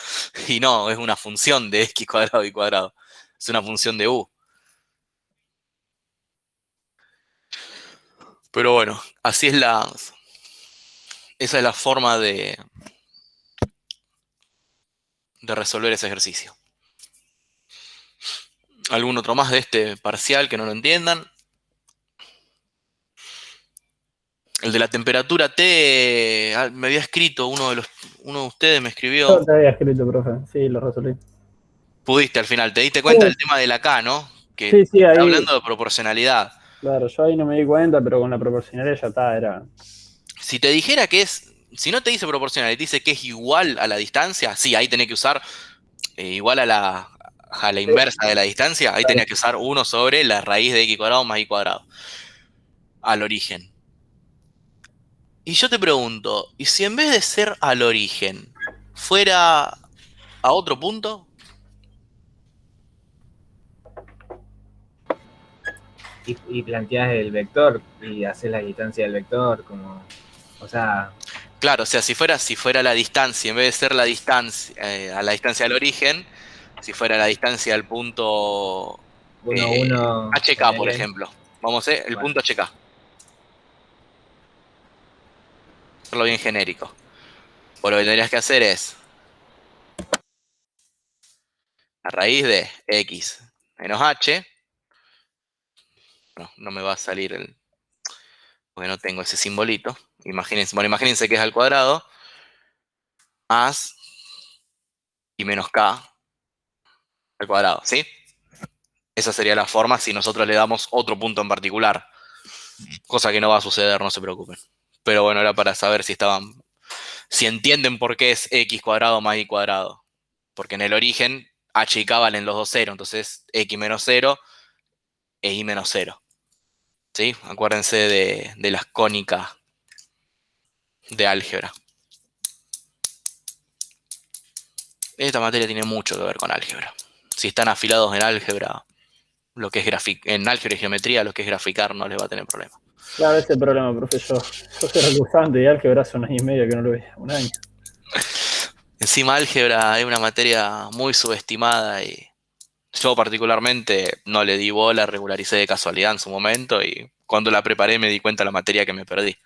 Y no, es una función de x cuadrado y cuadrado. Es una función de u. Pero bueno, así es esa es la forma de resolver ese ejercicio. ¿Algún otro más de este parcial que no lo entiendan? El de la temperatura T, me había escrito uno de ustedes me escribió. Yo te había escrito, profe, sí, lo resolví. Pudiste al final, te diste cuenta del tema de la K, ¿no? Que Sí, sí, está ahí, hablando de proporcionalidad. claro, yo ahí no me di cuenta, pero con la proporcionalidad ya está, era... Si te dijera que si no te dice proporcional y te dice que es igual a la distancia, sí, ahí tenés que usar igual a la inversa de la distancia, ahí tenés que usar 1 sobre la raíz de x cuadrado más y cuadrado al origen. Y yo te pregunto, ¿y si en vez de ser al origen fuera a otro punto? Y planteas el vector y haces la distancia del vector, como, o sea, Claro, o sea, si fuera la distancia, en vez de ser la distancia, a la distancia del origen, si fuera la distancia al punto 1, 1, HK, por ponele. ejemplo. Vamos, el Bueno, punto HK. Hacerlo bien genérico. Pues lo que tendrías que hacer es a raíz de x menos h. No me va a salir porque no tengo ese simbolito. Imagínense, bueno, imagínense que es al cuadrado más y menos k al cuadrado, ¿sí? Esa sería la forma si nosotros le damos otro punto en particular. Cosa que no va a suceder, no se preocupen. Pero bueno, era para saber si entienden por qué es x cuadrado más y cuadrado. Porque en el origen h y k valen los dos 0, entonces x menos 0 es y menos 0. ¿Sí? Acuérdense de las cónicas de álgebra. Esta materia tiene mucho que ver con álgebra. Si están afilados en álgebra, en álgebra y geometría, lo que es graficar no les va a tener problema. Claro, ese es el problema, profe, yo soy recursante y álgebra hace un año y medio que no lo veía, un año. Encima álgebra es una materia muy subestimada y yo particularmente no le di bola, regularicé de casualidad en su momento y cuando la preparé me di cuenta de la materia que me perdí.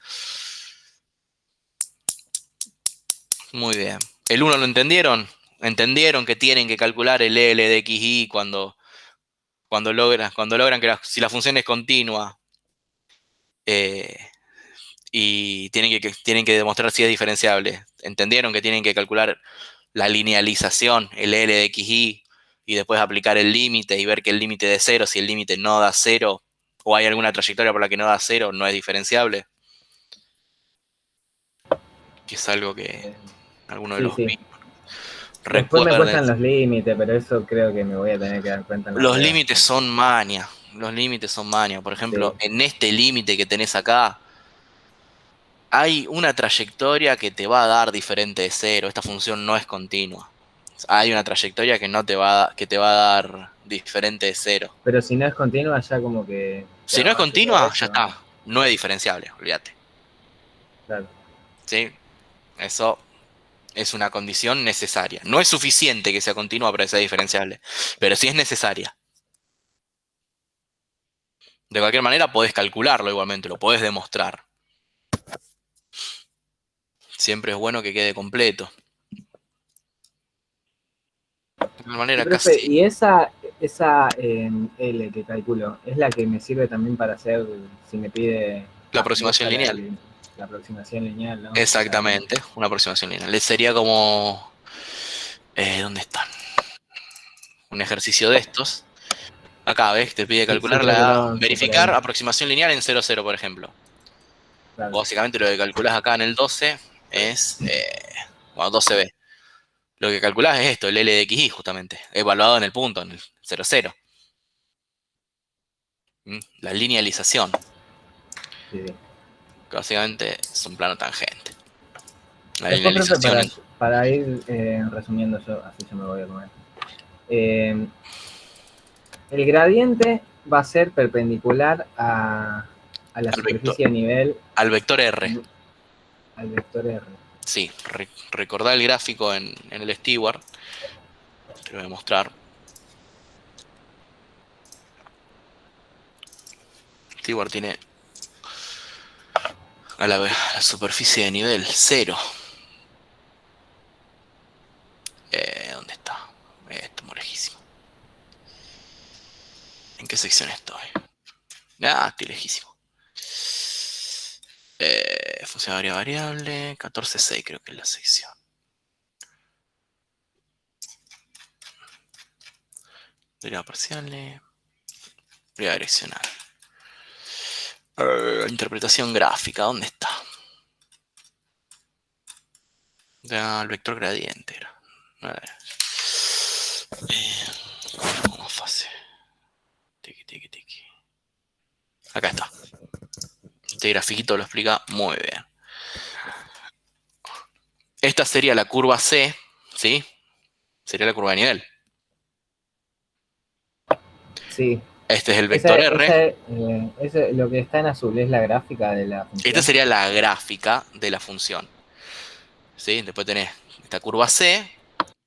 Muy bien. ¿El 1 lo entendieron? ¿Entendieron que tienen que calcular el L de XY cuando logran que si la función es continua eh, y tienen que demostrar si es diferenciable? ¿Entendieron que tienen que calcular la linealización, el L de XY, y después aplicar el límite y ver que el límite de 0, si el límite no da 0 o hay alguna trayectoria por la que no da 0, no es diferenciable? Que es algo que alguno de sí, los sí. mismos Después me recuerda. cuestan los límites, pero eso creo que me voy a tener que dar cuenta en la Los prueba. límites son maña. Los límites son maña. Por ejemplo, Sí, en este límite que tenés acá, hay una trayectoria que te va a dar diferente de 0. Esta función no es continua. Hay una trayectoria que no te va que te va a dar diferente de 0. pero si no es continua, ya como que te Si no es ahorraste todo continua, ya eso. está. No es diferenciable, olvídate. Claro. ¿Sí? Eso es una condición necesaria. No es suficiente que sea continua para que sea diferenciable, pero sí es necesaria. De cualquier manera, podés calcularlo igualmente, lo podés demostrar. Siempre es bueno que quede completo. De manera Profe, casi... y esa L que calculo, ¿es la que me sirve también para hacer, si me pide, La aproximación busca lineal. la aproximación lineal, ¿no? Exactamente, una aproximación lineal. Le sería como... ¿dónde están? Un ejercicio de estos. Acá, ¿ves? Te pide Sí, sí, calcular creo que lo avancé por verificar ahí. aproximación lineal en 0, 0, por ejemplo. Claro. Básicamente lo que calculás acá en el 12 es, bueno, 12b. Lo que calculás es esto, el L de XY justamente, evaluado en el punto, en el 0, 0. La linealización, Sí. que básicamente es un plano tangente. La Después, profe, linealización, para ir resumiendo yo, así yo me voy a comer. Eh, el gradiente va a ser perpendicular a la superficie de nivel al vector R. al vector R. Sí, recordá el gráfico en el Steward. Te lo voy a mostrar. Steward tiene a la superficie de nivel 0. ¿Dónde está? Esto, muy lejísimo. ¿En qué sección estoy? Ah, estoy lejísimo. Función variable 14.6 creo que es la sección. Derivada parcial, derivada direccional. Interpretación gráfica, ¿dónde está? El vector gradiente era. ¿Cómo fase? Tiki, tiki, tiki. Acá está. Este grafiquito lo explica muy bien. Esta sería la curva C, ¿sí? Sería la curva de nivel. Sí. Este es el vector R. Lo que está en azul es la gráfica de la función. Esta sería la gráfica de la función. ¿Sí? Después tenés esta curva C.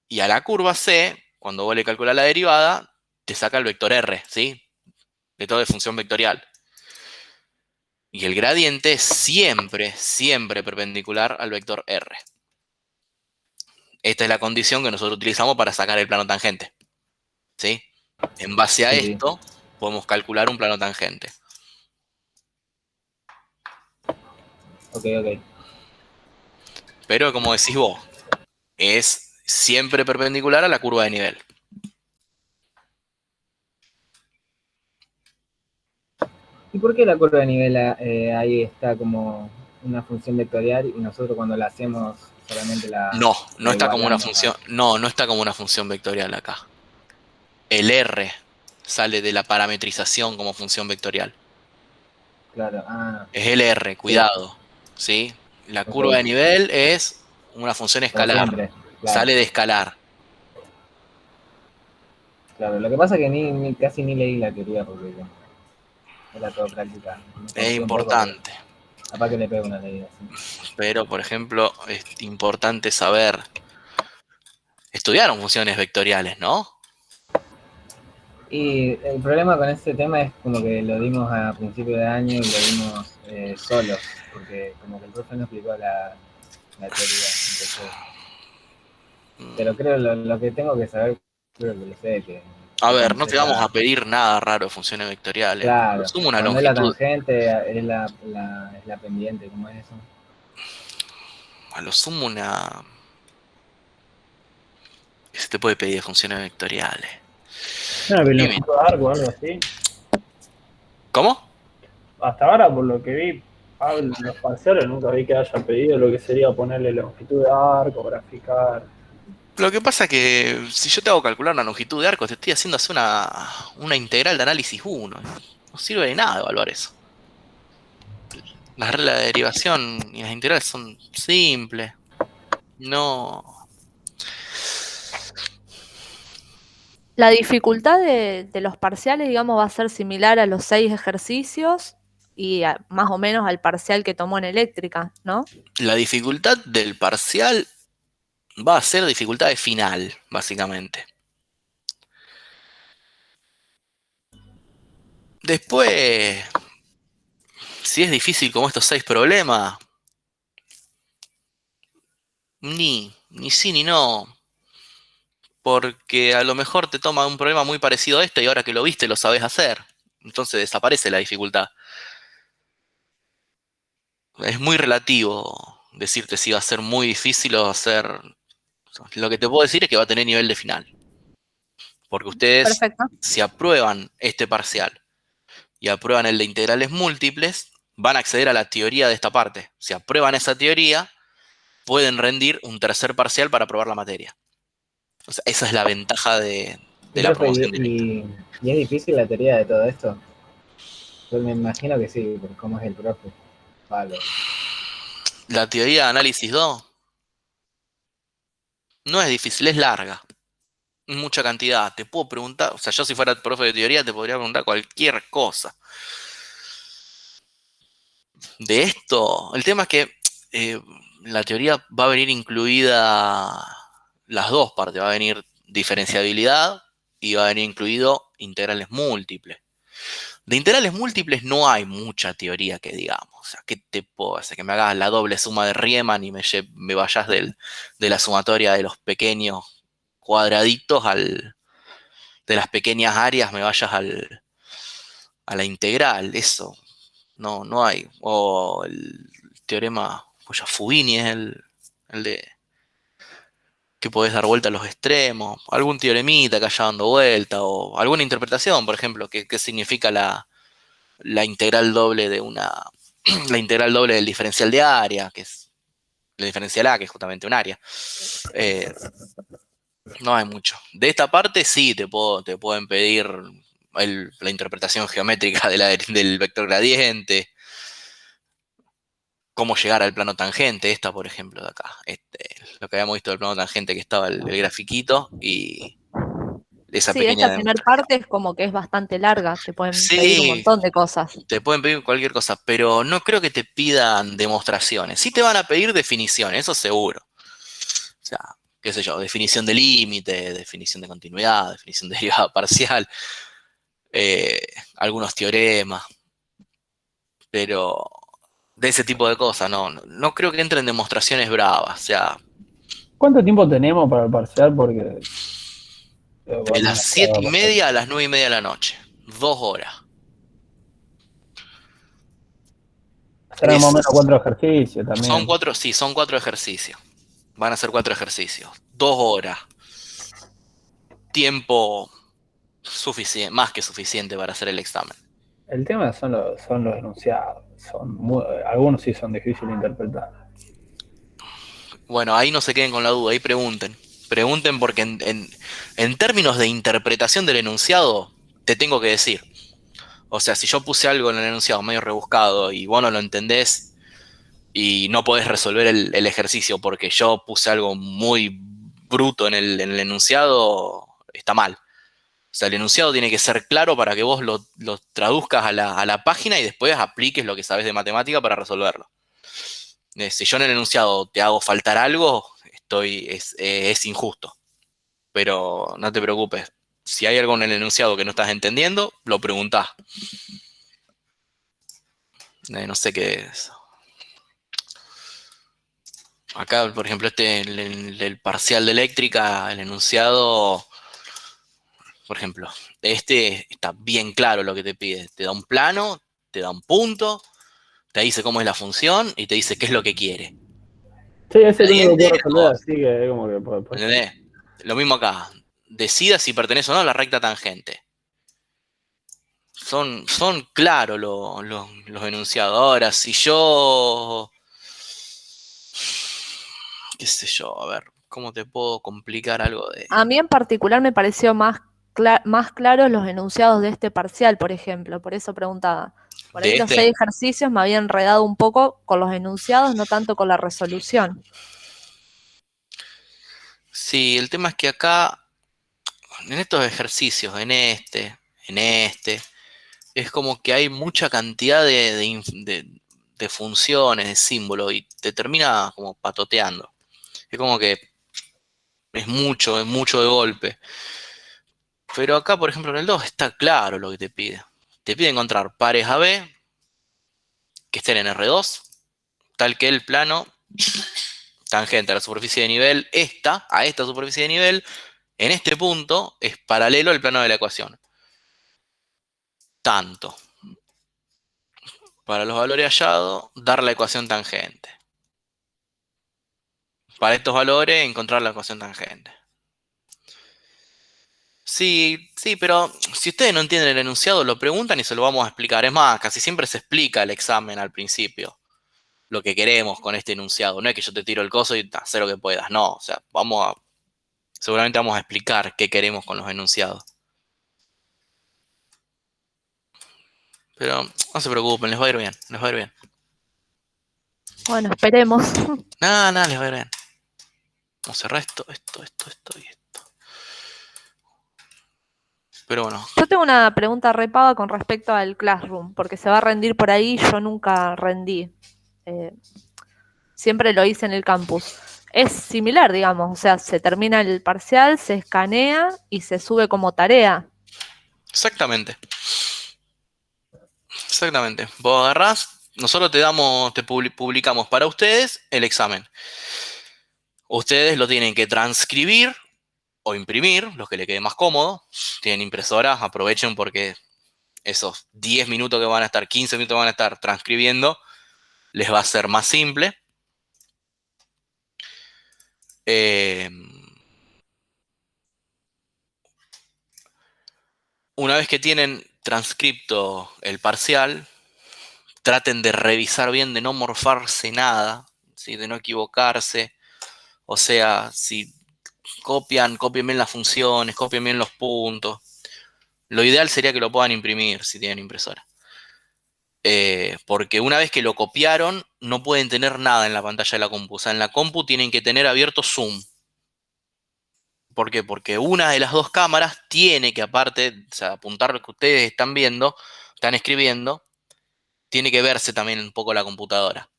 Y a la curva C, cuando vos le calculás la derivada, te saca el vector R, ¿sí? De todo de función vectorial. Y el gradiente es siempre, siempre perpendicular al vector R. Esta es la condición que nosotros utilizamos para sacar el plano tangente. ¿Sí? En base a Sí, sí. esto, podemos calcular un plano tangente. Ok, ok. Pero como decís vos, es siempre perpendicular a la curva de nivel. ¿Y por qué la curva de nivel ahí está como una función vectorial y nosotros cuando la hacemos solamente No, no la está como una igualamos función. No, no está como una función vectorial acá. El R sale de la parametrización como función vectorial. Claro, Es el R, sí, cuidado. ¿Sí? La ok, curva de nivel es una función como escalar. siempre, claro, Sale de escalar. claro. Lo que pasa es que casi ni leí la teoría porque era todo práctica. Me Es confío un poco, pero importante. capaz que le pego una leída. Sí. Pero, por ejemplo, es importante saber. Estudiaron funciones vectoriales, ¿no? Y el problema con este tema es como que lo dimos a principio de año y lo dimos solos, porque como que el profe no explicó la teoría, entonces... Pero creo lo que tengo que saber, creo que lo sé, A que ver, cuando no te es vamos a la... pedir nada raro de funciones vectoriales. Claro, Sumo una cuando es la longitud. tangente es es la pendiente, ¿cómo es eso? A lo sumo una. ¿Qué se te puede pedir de funciones vectoriales? No, que Dime. longitud de arco o algo así. ¿Cómo? Hasta ahora, por lo que vi, Pablo, en los parciales nunca vi que haya pedido lo que sería ponerle longitud de arco, graficar. Lo que pasa es que si yo te hago calcular una longitud de arco, te estoy haciendo hacer una integral de análisis 1. No sirve de nada evaluar eso. Las reglas de derivación y las integrales son simples. No. La dificultad de los parciales, digamos, va a ser similar a los 6 ejercicios y más o menos al parcial que tomó en eléctrica, ¿no? La dificultad del parcial va a ser dificultad de final, básicamente. Después, si es difícil como estos 6 problemas, ni sí ni no. Porque a lo mejor te toma un problema muy parecido a este y ahora que lo viste lo sabes hacer. Entonces desaparece la dificultad. Es muy relativo decirte si va a ser muy difícil o va a ser... Lo que te puedo decir es que va a tener nivel de final. Porque ustedes, Perfecto. si aprueban este parcial y aprueban el de integrales múltiples, van a acceder a la teoría de esta parte. Si aprueban esa teoría, pueden rendir un tercer parcial para aprobar la materia. O sea, esa es la ventaja de Y la profe, promoción directa. y es difícil la teoría de todo esto. Yo me imagino que sí, porque cómo es el profe. Palo. La teoría de análisis 2 no es difícil, es larga. Mucha cantidad. Te puedo preguntar, o sea, yo si fuera profe de teoría te podría preguntar cualquier cosa. De esto, el tema es que la teoría va a venir incluida las dos partes, va a venir diferenciabilidad y va a venir incluido integrales múltiples. De integrales múltiples no hay mucha teoría que digamos. O sea, ¿qué te puedo hacer? Que me hagas la doble suma de Riemann y me vayas de la sumatoria de los pequeños cuadraditos de las pequeñas áreas, me vayas a la integral. Eso no hay. O el teorema Fogliaffugini es el de que podés dar vuelta a los extremos. Algún teoremita que haya dando vuelta. O alguna interpretación, por ejemplo, que significa la integral doble de una. La integral doble del diferencial de área, que es el diferencial A, que es justamente un área. No hay mucho. De esta parte sí te pueden pedir la interpretación geométrica del vector gradiente, cómo llegar al plano tangente, esta por ejemplo de acá, lo que habíamos visto del plano tangente que estaba el grafiquito y esa Sí, esta pequeña primera demostración. parte es como que es bastante larga, te pueden pedir un Sí, montón de cosas. te pueden pedir cualquier cosa, pero no creo que te pidan demostraciones. Sí te van a pedir definiciones, eso seguro. O sea, qué sé yo, definición de límite, definición de continuidad, definición de derivada parcial, eh, algunos teoremas, pero de ese tipo de cosas, no creo que entren demostraciones bravas. O sea, ¿Cuánto tiempo tenemos para el parcial? Porque de bueno, las no 7:30 a las 9:30 de la noche, 2 horas. serán más o menos 4 ejercicios Son también. cuatro, sí, son 4 ejercicios. Van a ser 4 ejercicios. 2 horas. Tiempo suficiente, más que suficiente para hacer el examen. El tema son los enunciados. Algunos sí son difíciles de interpretar. Bueno, ahí no se queden con la duda, ahí pregunten. Pregunten porque en términos de interpretación del enunciado, te tengo que decir. O sea, si yo puse algo en el enunciado medio rebuscado y vos no lo entendés y no podés resolver el ejercicio porque yo puse algo muy bruto en el enunciado, está mal. O sea, el enunciado tiene que ser claro para que vos lo traduzcas a la página y después apliques lo que sabes de matemática para resolverlo. Si yo en el enunciado te hago faltar algo, es injusto. Pero no te preocupes. Si hay algo en el enunciado que no estás entendiendo, lo preguntás. No sé qué es. Acá, por ejemplo, el parcial de eléctrica, el enunciado, por ejemplo, está bien claro lo que te pide. Te da un plano, te da un punto, te dice cómo es la función y te dice qué es lo que quiere. Sí, es el único que Gradiente, puedo resolver, así que como que pues, ¿entendés? Lo mismo acá. Decida si pertenece o no a la recta tangente. Son claros los enunciados. Ahora, si yo, qué sé yo, a ver, ¿cómo te puedo complicar algo de A mí en particular me pareció más claros los enunciados de este parcial, por ejemplo, por eso preguntaba. Por ahí los 6 ejercicios me habían enredado un poco con los enunciados, no tanto con la resolución. Sí, el tema es que acá, en estos ejercicios, en este, es como que hay mucha cantidad de funciones, de símbolos, y te termina como patoteando. Es como que es mucho de golpe. Pero acá, por ejemplo, en el 2 está claro lo que te pide. Te pide encontrar pares AB que estén en R2, tal que el plano tangente a la superficie de nivel, a esta superficie de nivel, En este punto es paralelo al plano de la ecuación. Tanto. Para los valores hallados, dar la ecuación tangente. Para estos valores, encontrar la ecuación tangente. Sí, sí, pero si ustedes no entienden el enunciado, lo preguntan y se lo vamos a explicar. Es más, casi siempre se explica el examen al principio. Lo que queremos con este enunciado. No es que yo te tiro el coso y haz lo que puedas. No, o sea, seguramente vamos a explicar qué queremos con los enunciados. Pero no se preocupen, les va a ir bien, les va a ir bien. Bueno, esperemos. Nada, les va a ir bien. Vamos a cerrar esto y esto. Pero bueno. Yo tengo una pregunta repaga con respecto al Classroom, porque se va a rendir por ahí, yo nunca rendí. Siempre lo hice en el campus. Es similar, digamos, o sea, se termina el parcial, se escanea y se sube como tarea. Exactamente. Exactamente. Vos agarrás, nosotros te publicamos para ustedes el examen. Ustedes lo tienen que transcribir o imprimir, lo que le quede más cómodo. Tienen impresoras, aprovechen porque esos 10 minutos que van a estar, 15 minutos que van a estar transcribiendo, les va a ser más simple. Una vez que tienen transcripto el parcial, traten de revisar bien, de no morfarse nada, ¿sí? De no equivocarse. O sea, si copien bien las funciones, copien bien los puntos. Lo ideal sería que lo puedan imprimir si tienen impresora. Porque una vez que lo copiaron, no pueden tener nada en la pantalla de la compu. O sea, en la compu tienen que tener abierto Zoom. ¿Por qué? Porque una de las dos cámaras tiene que, aparte, o sea, apuntar lo que ustedes están viendo, están escribiendo, tiene que verse también un poco la computadora.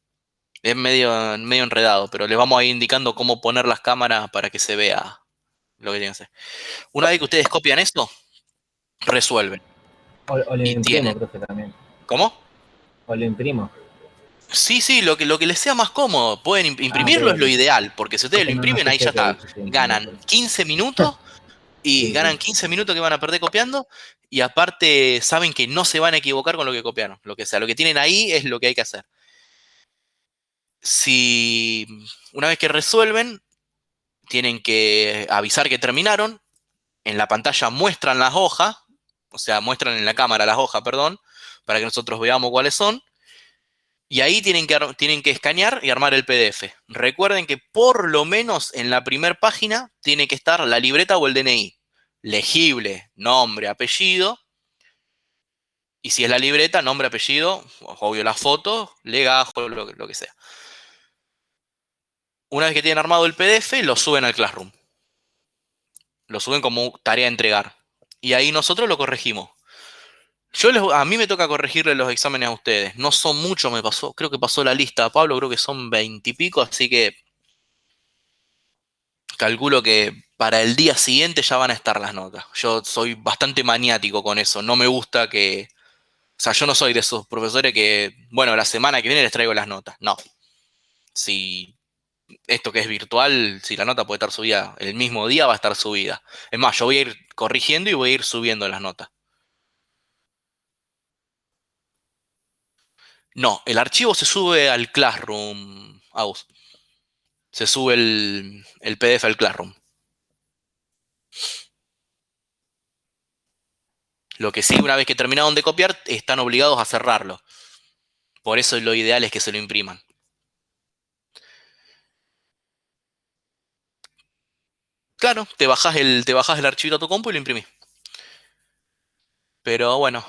Es medio enredado, pero les vamos a ir indicando cómo poner las cámaras para que se vea lo que tienen que hacer. Una vez que ustedes copian esto, resuelven. O lo Y imprimo, tienen. profe, también. ¿Cómo? O lo imprimo. Sí, lo que les sea más cómodo. Pueden imprimirlo, Ok, es lo ok. ideal, porque si ustedes lo No imprimen, ahí ya escuché que está. dijiste imprimir, Ganan 15 minutos y Sí, ganan sí. 15 minutos que van a perder copiando. Y aparte, saben que no se van a equivocar con lo que copiaron. Lo que sea, lo que tienen ahí es lo que hay que hacer. Si una vez que resuelven, tienen que avisar que terminaron. En la pantalla muestran las hojas, o sea, muestran en la cámara las hojas, perdón, para que nosotros veamos cuáles son. Y ahí tienen que escanear y armar el PDF. Recuerden que por lo menos en la primera página tiene que estar la libreta o el DNI. Legible, nombre, apellido. Y si es la libreta, nombre, apellido, obvio la foto, legajo, lo que sea. Una vez que tienen armado el PDF, lo suben al Classroom. Lo suben como tarea a entregar. Y ahí nosotros lo corregimos. A mí me toca corregirle los exámenes a ustedes. No son muchos, creo que pasó la lista. Pablo, creo que son 20 y pico, así que calculo que para el día siguiente ya van a estar las notas. Yo soy bastante maniático con eso. No me gusta que... O sea, yo no soy de esos profesores que, bueno, la semana que viene les traigo las notas. No. Si esto que es virtual, si la nota puede estar subida el mismo día, va a estar subida. Es más, yo voy a ir corrigiendo y voy a ir subiendo las notas. No, el archivo se sube al Classroom, Aus. Se sube el PDF al Classroom. Lo que sí, una vez que terminaron de copiar, están obligados a cerrarlo. Por eso lo ideal es que se lo impriman. Claro, te bajás el archivo a tu compu y lo imprimís. Pero bueno,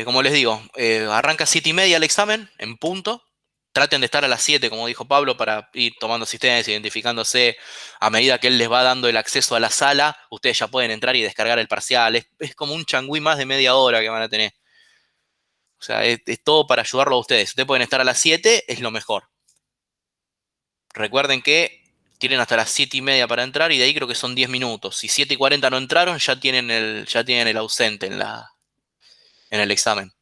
como les digo, arranca 7:30 el examen, en punto. Traten de estar a las 7, como dijo Pablo, para ir tomando asistencia, identificándose. A medida que él les va dando el acceso a la sala, ustedes ya pueden entrar y descargar el parcial. Es como un changüí más de media hora que van a tener. O sea, es todo para ayudarlo a ustedes. Ustedes pueden estar a las 7, es lo mejor. Recuerden que tienen hasta las 7:30 para entrar y de ahí creo que son 10 minutos. Si 7:40 no entraron, ya tienen el ausente en el examen.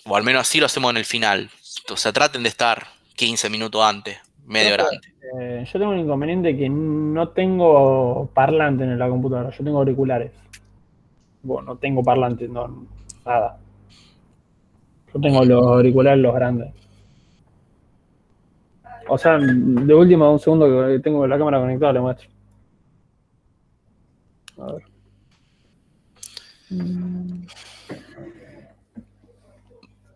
O al menos así lo hacemos en el final. O sea, traten de estar 15 minutos antes. media hora antes. Yo tengo un inconveniente que no tengo parlante en la computadora, yo tengo auriculares. Bueno, no tengo parlante, no, nada. Yo tengo los auriculares, los grandes. O sea, de última, un segundo que tengo la cámara conectada, le muestro. A ver.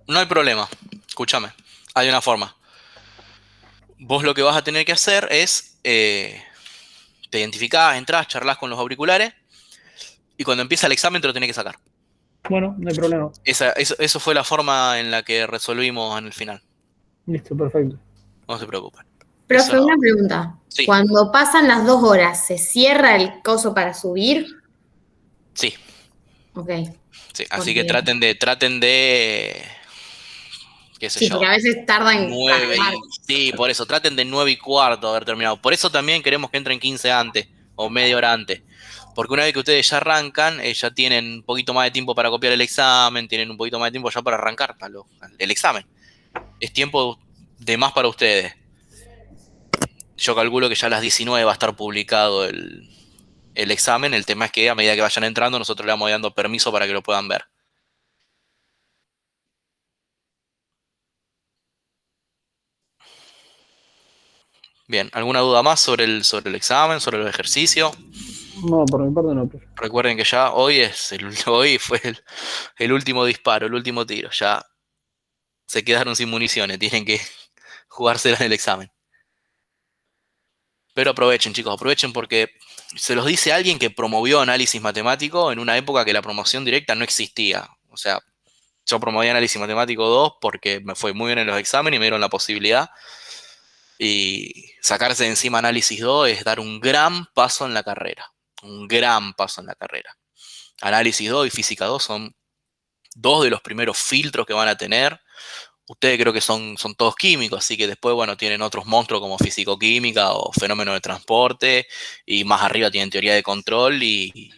No hay problema, escúchame, hay una forma. Vos lo que vas a tener que hacer es, te identificás, entrás, charlas con los auriculares y cuando empieza el examen te lo tenés que sacar. Bueno, no hay problema. Eso fue la forma en la que resolvimos en el final. Listo, perfecto. No se preocupen. Profe, Eso no. una pregunta. Sí. Cuando pasan las 2 horas, ¿se cierra el coso para subir? Sí. Ok. Sí, así que traten de, qué sé Sí, yo, porque a veces tardan 9 sí, por eso, traten de 9:15 haber terminado. Por eso también queremos que entren 15 antes, o media hora antes. Porque una vez que ustedes ya arrancan, ya tienen un poquito más de tiempo para copiar el examen, tienen un poquito más de tiempo ya para arrancar el examen. Es tiempo de más para ustedes. Yo calculo que ya a las 19 va a estar publicado el examen. El tema es que a medida que vayan entrando, nosotros le vamos dando permiso para que lo puedan ver. Bien, ¿alguna duda más sobre el examen, sobre los ejercicios? No, por mi parte no, profe. Recuerden que ya hoy fue el último disparo, el último tiro. Ya se quedaron sin municiones, tienen que jugársela en el examen. Pero aprovechen, chicos, aprovechen porque se los dice alguien que promovió análisis matemático en una época que la promoción directa no existía. O sea, yo promoví análisis matemático 2 porque me fue muy bien en los exámenes y me dieron la posibilidad. Y sacarse de encima análisis 2 es dar un gran paso en la carrera. Un gran paso en la carrera. Análisis 2 y física 2 son dos de los primeros filtros que van a tener. Ustedes creo que son todos químicos, así que después, bueno, tienen otros monstruos como físico-química o fenómeno de transporte, y más arriba tienen teoría de control y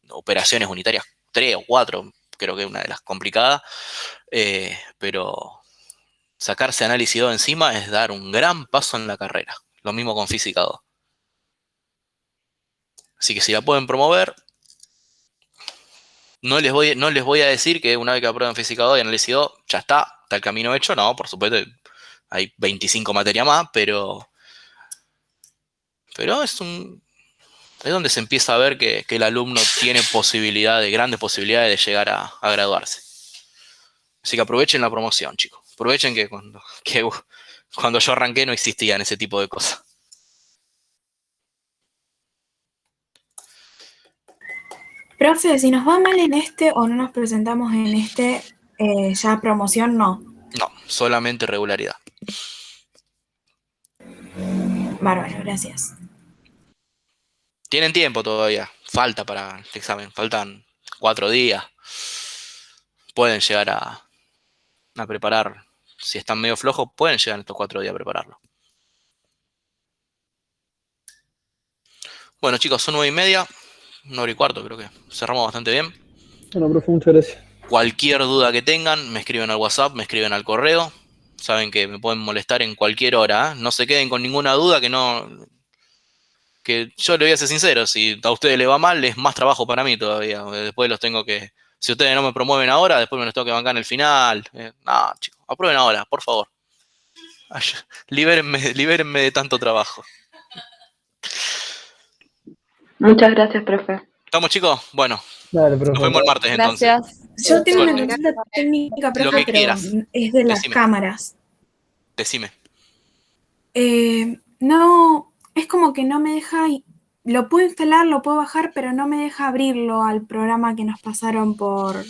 operaciones unitarias 3 o 4, creo que es una de las complicadas, pero sacarse análisis 2 encima es dar un gran paso en la carrera. Lo mismo con física 2. Así que si la pueden promover, no les voy a decir que una vez que aprueben física 2 y análisis 2, ya está el camino hecho. No, por supuesto, hay 25 materias más, pero es donde se empieza a ver que el alumno tiene grandes posibilidades de llegar a graduarse. Así que aprovechen la promoción, chicos. Aprovechen que cuando yo arranqué no existían ese tipo de cosas. Profe, si nos va mal en este o no nos presentamos en este, ya promoción no. No, solamente regularidad. Bárbaro, gracias. Tienen tiempo todavía. Falta para el examen. Faltan 4 días. Pueden llegar a preparar. Si están medio flojos, pueden llegar en estos 4 días a prepararlo. Bueno, chicos, son 9:30. 1:15 creo que cerramos bastante bien. Bueno, profe, muchas gracias. Cualquier duda que tengan, me escriben al WhatsApp, me escriben al correo. Saben que me pueden molestar en cualquier hora. No se queden con ninguna duda, que yo les voy a ser sincero. Si a ustedes les va mal, es más trabajo para mí todavía. Después los tengo que... Si ustedes no me promueven ahora, después me los tengo que bancar en el final. No, chicos, aprueben ahora, por favor. Libérenme de tanto trabajo. Muchas gracias, profe. ¿Estamos, chicos? Bueno, Dale, profe. nos vemos el martes entonces. Gracias. Yo tengo una Suerte. consulta técnica, Lo profe, que pero quieras. es de las Decime. cámaras. Decime. No, es como que no me deja, lo puedo instalar, lo puedo bajar, pero no me deja abrirlo al programa que nos pasaron por...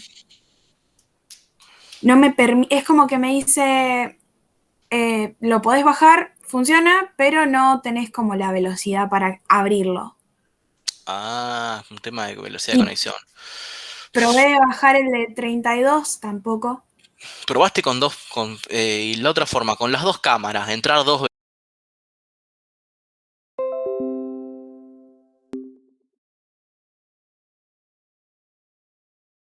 No me permite, es como que me dice, lo podés bajar, funciona, pero no tenés como la velocidad para abrirlo. Ah, un tema de velocidad de conexión. Probé bajar el de 32, tampoco. Probaste con dos, y la otra forma, con las dos cámaras, entrar dos